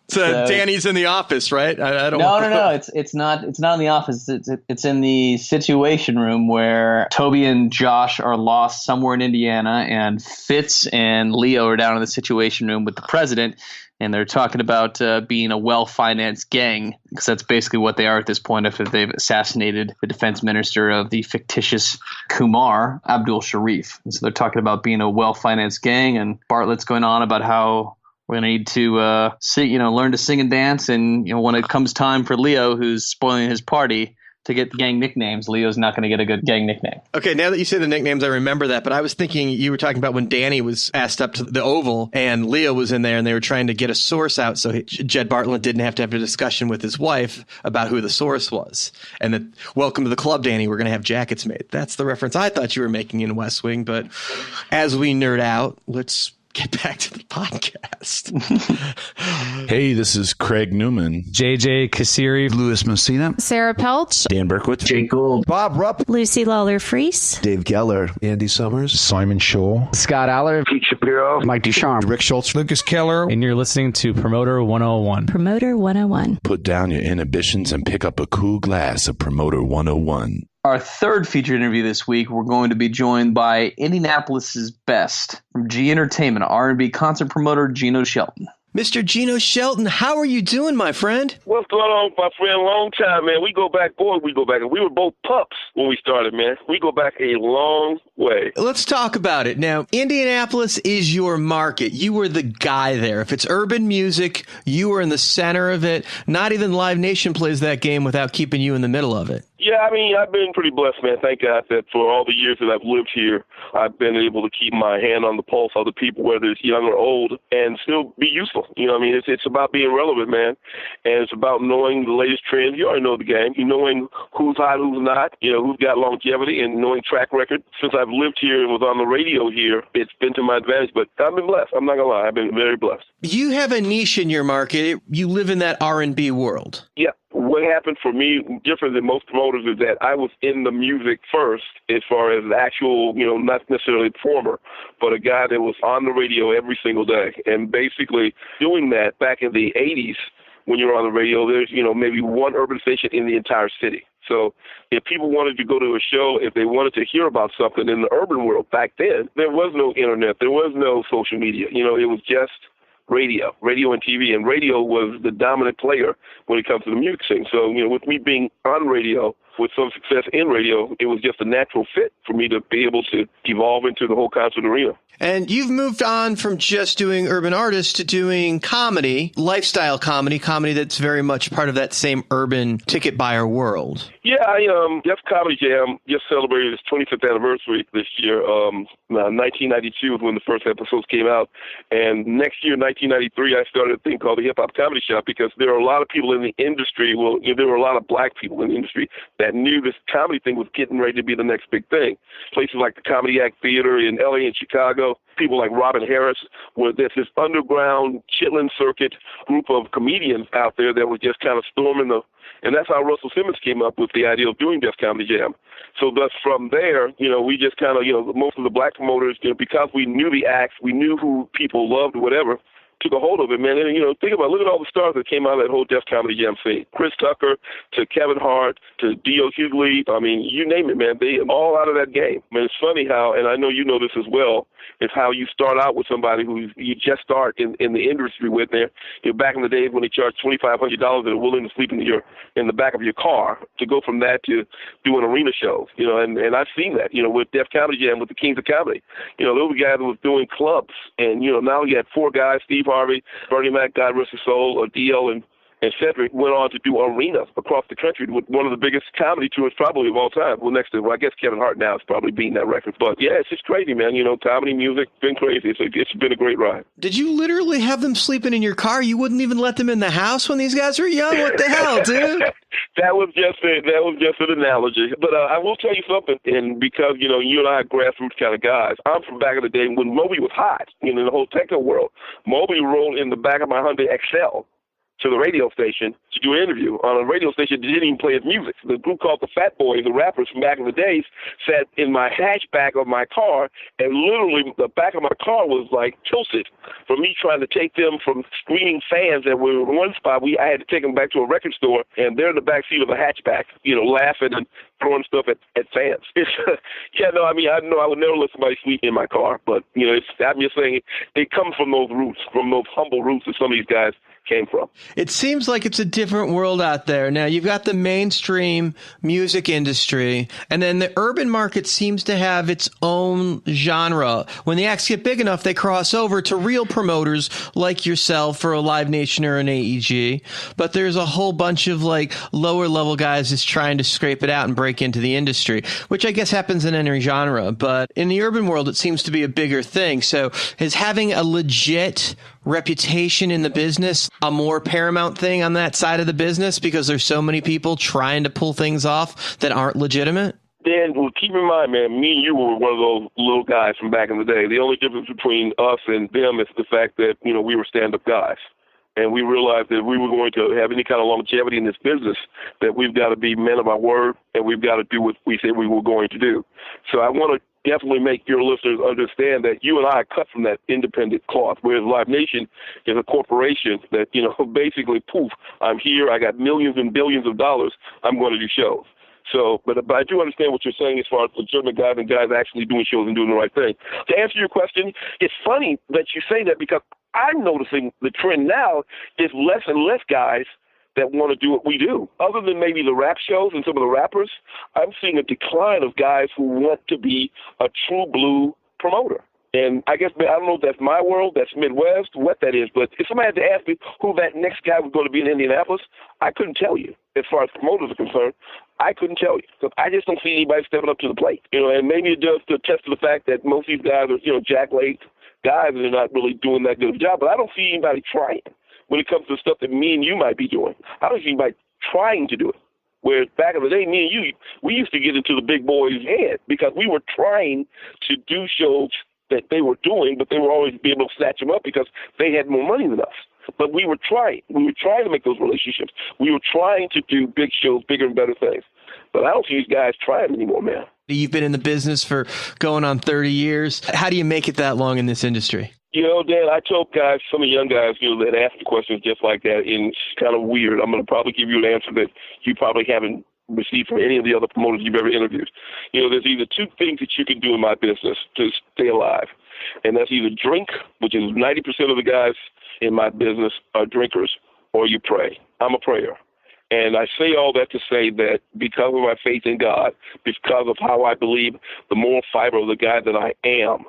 Speaker 3: So Danny's in the office, right? I don't.
Speaker 4: No. It's not in the office. It's in the Situation Room where Toby and Josh are lost somewhere in Indiana, and Fitz and Leo are down in the Situation Room with the president, and they're talking about being a well-financed gang, because that's basically what they are at this point after they've assassinated the defense minister of the fictitious Kumar, Abdul Sharif. And so they're talking about being a well-financed gang, and Bartlett's going on about how we're going to need to learn to sing and dance. And, when it comes time for Leo, who's spoiling his party, to get gang nicknames, Leo's not going to get a good gang nickname.
Speaker 3: Okay, now that you say the nicknames, I remember that. But I was thinking you were talking about when Danny was asked up to the Oval and Leo was in there and they were trying to get a source out so Jed Bartlett didn't have to have a discussion with his wife about who the source was. And that, welcome to the club, Danny, we're going to have jackets made. That's the reference I thought you were making in West Wing. But as we nerd out, let's get back to the podcast.
Speaker 13: Hey, this is Craig Newman,
Speaker 11: JJ Cassiere,
Speaker 13: Louis Messina,
Speaker 20: Sarah Pelch,
Speaker 15: Dan Berkowitz,
Speaker 7: Jake Gould,
Speaker 13: Bob Rupp,
Speaker 20: Lucy Lawler-Freese,
Speaker 5: Dave Geller,
Speaker 13: Andy Summers, Simon Shaw,
Speaker 16: Scott Aller,
Speaker 7: Pete Shapiro,
Speaker 16: Mike Ducharme,
Speaker 13: Rick Schultz, Lucas Keller,
Speaker 11: and you're listening to Promoter 101.
Speaker 20: Promoter 101.
Speaker 13: Put down your inhibitions and pick up a cool glass of Promoter 101.
Speaker 4: Our third featured interview this week, we're going to be joined by Indianapolis's best from G Entertainment, R&B concert promoter Geno Shelton.
Speaker 3: Mr. Geno Shelton, how are you doing, my friend?
Speaker 10: What's going on, my friend? Long time, man. We go back. We were both pups when we started, man. We go back a long way.
Speaker 3: Let's talk about it. Now, Indianapolis is your market. You were the guy there. If it's urban music, you were in the center of it. Not even Live Nation plays that game without keeping you in the middle of it.
Speaker 10: Yeah, I mean, I've been pretty blessed, man. Thank God that for all the years that I've lived here, I've been able to keep my hand on the pulse of the people, whether it's young or old, and still be useful. You know what I mean? It's about being relevant, man. And it's about knowing the latest trends. You already know the game. You knowing who's hot, who's not, who's got longevity, and knowing track record. Since I've lived here and was on the radio here, it's been to my advantage. But I've been blessed. I'm not going to lie. I've been very blessed.
Speaker 3: You have a niche in your market. You live in that R&B world.
Speaker 10: Yeah. What happened for me, different than most promoters, is that I was in the music first as far as the actual, not necessarily a performer, but a guy that was on the radio every single day. And basically doing that back in the 80s, when you're on the radio, there's, maybe one urban station in the entire city. So if people wanted to go to a show, if they wanted to hear about something in the urban world back then, there was no internet, there was no social media. It was just radio and TV, and radio was the dominant player when it comes to the music scene. So, with me being on radio, with some success in radio, it was just a natural fit for me to be able to evolve into the whole concert arena.
Speaker 3: And you've moved on from just doing urban artists to doing comedy, lifestyle comedy that's very much part of that same urban ticket buyer world.
Speaker 10: Yeah, Def Comedy Jam just celebrated its 25th anniversary this year. 1992 was when the first episodes came out. And next year, 1993, I started a thing called the Hip Hop Comedy Shop because there are a lot of people in the industry, there were a lot of black people in the industry that knew this comedy thing was getting ready to be the next big thing. Places like the Comedy Act Theater in L.A. and Chicago, people like Robin Harris, where there's this underground chitlin circuit group of comedians out there that were just kind of storming and that's how Russell Simmons came up with the idea of doing Def Comedy Jam. So thus from there, we just kind of, most of the black promoters, because we knew the acts, we knew who people loved, whatever, took a hold of it, man. And, think about it. Look at all the stars that came out of that whole Def Comedy Jam scene. Chris Tucker to Kevin Hart to D.O. Hughley. I mean, you name it, man. They all out of that game. I mean, it's funny how, and I know you know this as well, is how you start out with somebody who you just start in the industry with. There, back in the days when they charged $2,500 and were willing to sleep in the back of your car, to go from that to doing arena shows. And I've seen that. With Def Comedy Jam, with the Kings of Comedy. Those guys was doing clubs, and now you had four guys: Steve Harvey, Bernie Mac, God rest his soul, or D.L. and Cedric went on to do arenas across the country with one of the biggest comedy tours probably of all time. Well, I guess Kevin Hart now is probably beating that record. But yeah, it's just crazy, man. Comedy, music, been crazy. It's been a great ride.
Speaker 3: Did you literally have them sleeping in your car? You wouldn't even let them in the house when these guys were young? What the hell, dude?
Speaker 10: That was just an analogy. But I will tell you something, and because, you and I are grassroots kind of guys, I'm from back in the day when Moby was hot, in the whole techno world. Moby rolled in the back of my Hyundai XL to the radio station to do an interview on a radio station that didn't even play his music. The group called the Fat Boys, the rappers from back in the days, sat in my hatchback of my car, and literally the back of my car was like tilted for me trying to take them from screaming fans that were in one spot. I had to take them back to a record store, and they're in the back seat of a hatchback, laughing and throwing stuff at fans. I know I would never let somebody sleep in my car, but I'm just saying they come from those roots, from those humble roots that some of these guys came from.
Speaker 3: It seems like it's a different world out there. Now, you've got the mainstream music industry, and then the urban market seems to have its own genre. When the acts get big enough, they cross over to real promoters like yourself or a Live Nation or an AEG. But there's a whole bunch of lower level guys just trying to scrape it out and break into the industry, which I guess happens in any genre. But in the urban world, it seems to be a bigger thing. So is having a legit reputation in the business a more paramount thing on that side of the business because there's so many people trying to pull things off that aren't legitimate?
Speaker 10: Dan, well, keep in mind, man, me and you were one of those little guys from back in the day. The only difference between us and them is the fact that, we were stand-up guys. And we realized that we were going to have any kind of longevity in this business, that we've got to be men of our word, and we've got to do what we said we were going to do. So I want to definitely make your listeners understand that you and I are cut from that independent cloth, whereas Live Nation is a corporation that, basically, poof, I'm here, I got millions and billions of dollars, I'm going to do shows. So, but I do understand what you're saying as far as legitimate guys and guys actually doing shows and doing the right thing. To answer your question, it's funny that you say that because I'm noticing the trend now is less and less guys that want to do what we do. Other than maybe the rap shows and some of the rappers, I'm seeing a decline of guys who want to be a true blue promoter. And I guess, I don't know if that's my world, that's Midwest, what that is, but if somebody had to ask me who that next guy was going to be in Indianapolis, I couldn't tell you. As far as promoters are concerned, I couldn't tell you. Because I just don't see anybody stepping up to the plate. And maybe it does to attest to the fact that most of these guys are, Jack Lake guys, and they're not really doing that good of a job. But I don't see anybody trying when it comes to stuff that me and you might be doing. I don't see anybody trying to do it. Whereas back in the day, me and you, we used to get into the big boys' head because we were trying to do shows that they were doing, but they were always be able to snatch them up because they had more money than us. But we were trying. We were trying to make those relationships. We were trying to do big shows, bigger and better things. But I don't see these guys trying anymore, man.
Speaker 3: You've been in the business for going on 30 years. How do you make it that long in this industry?
Speaker 10: Dan, I told guys, some of the young guys, that ask the questions just like that, and it's kind of weird. I'm going to probably give you an answer that you probably haven't received from any of the other promoters you've ever interviewed. There's either two things that you can do in my business to stay alive, and that's either drink, which is 90% of the guys in my business are drinkers, or you pray. I'm a prayer. And I say all that to say that because of my faith in God, because of how I believe the moral fiber of the guy that I am,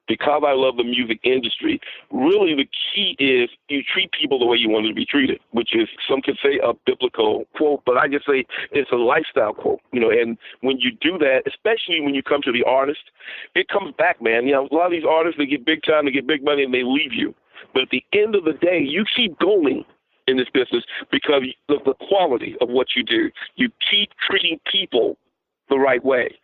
Speaker 10: because I love the music industry, really the key is you treat people the way you want to be treated, which is, some could say, a biblical quote, but I just say it's a lifestyle quote, and when you do that, especially when you come to the artist, it comes back, man. A lot of these artists, they get big time, they get big money, and they leave you. But at the end of the day, you keep going in this business because of the quality of what you do. You keep treating people the right way.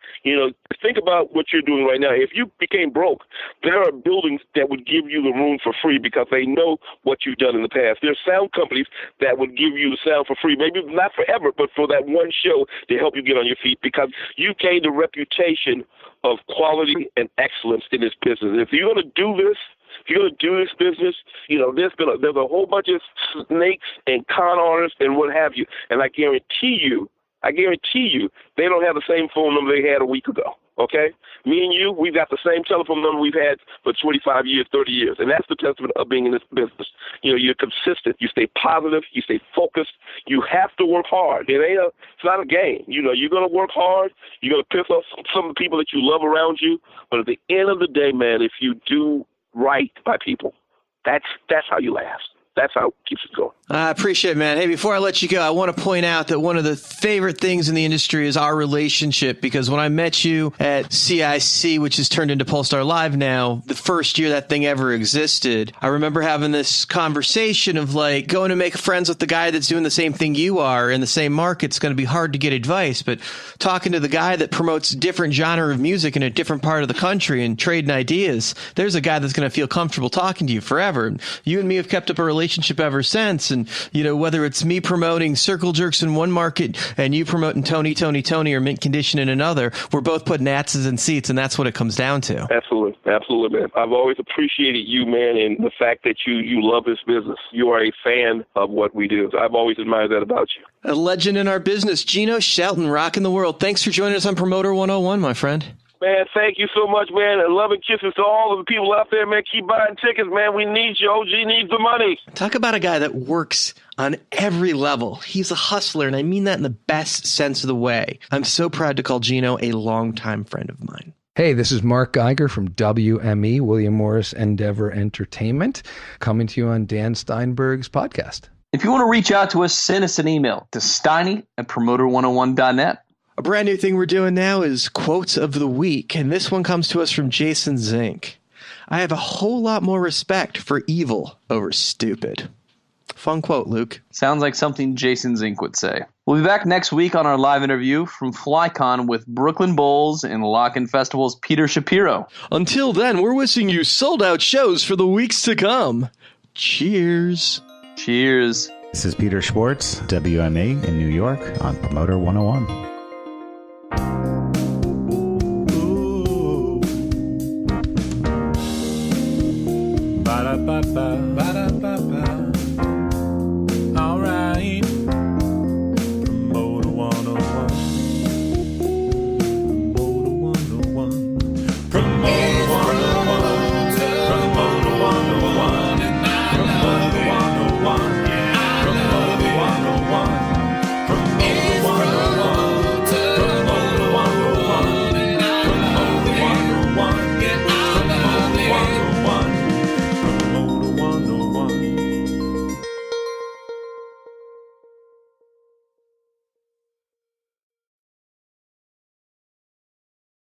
Speaker 10: Think about what you're doing right now. If you became broke, there are buildings that would give you the room for free because they know what you've done in the past. There are sound companies that would give you the sound for free, maybe not forever, but for that one show to help you get on your feet because you gained a reputation of quality and excellence in this business. If you're going to do this, if you're going to do this business, there's a whole bunch of snakes and con artists and what have you. And I guarantee you, they don't have the same phone number they had a week ago, okay? Me and you, we've got the same telephone number we've had for 25 years, 30 years. And that's the testament of being in this business. You're consistent. You stay positive. You stay focused. You have to work hard. It's not a game. You're going to work hard. You're going to piss off some of the people that you love around you. But at the end of the day, man, if you do right by people, that's how you last. That's how it keeps it going.
Speaker 3: I appreciate it, man. Hey, before I let you go, I want to point out that one of the favorite things in the industry is our relationship, because when I met you at CIC, which has turned into Polestar Live now, the first year that thing ever existed, I remember having this conversation of like going to make friends with the guy that's doing the same thing you are in the same market. It's going to be hard to get advice, but talking to the guy that promotes a different genre of music in a different part of the country and trading ideas, there's a guy that's going to feel comfortable talking to you forever. You and me have kept up a relationship ever since. And, whether it's me promoting Circle Jerks in one market and you promoting Tony or Mint Condition in another, we're both putting asses in seats, and that's what it comes down to.
Speaker 10: Absolutely, man. I've always appreciated you, man, and the fact that you love this business. You are a fan of what we do. I've always admired that about you.
Speaker 3: A legend in our business, Geno Shelton, rocking the world. Thanks for joining us on Promoter 101, my friend.
Speaker 10: Man, thank you so much, man, and love and kisses to all of the people out there, man. Keep buying tickets, man. We need you. OG needs the money.
Speaker 3: Talk about a guy that works on every level. He's a hustler, and I mean that in the best sense of the way. I'm so proud to call Geno a longtime friend of mine.
Speaker 21: Hey, this is Mark Geiger from WME, William Morris Endeavor Entertainment, coming to you on Dan Steinberg's podcast.
Speaker 4: If you want to reach out to us, send us an email to steiny@promoter101.net.
Speaker 3: A brand new thing we're doing now is Quotes of the Week, and this one comes to us from Jason Zink. I have a whole lot more respect for evil over stupid. Fun quote, Luke.
Speaker 4: Sounds like something Jason Zink would say. We'll be back next week on our live interview from FlyCon with Brooklyn Bowls and Lock-In Festival's Peter Shapiro.
Speaker 3: Until then, we're wishing you sold-out shows for the weeks to come. Cheers.
Speaker 4: Cheers.
Speaker 22: This is Peter Schwartz, WME in New York on Promoter 101.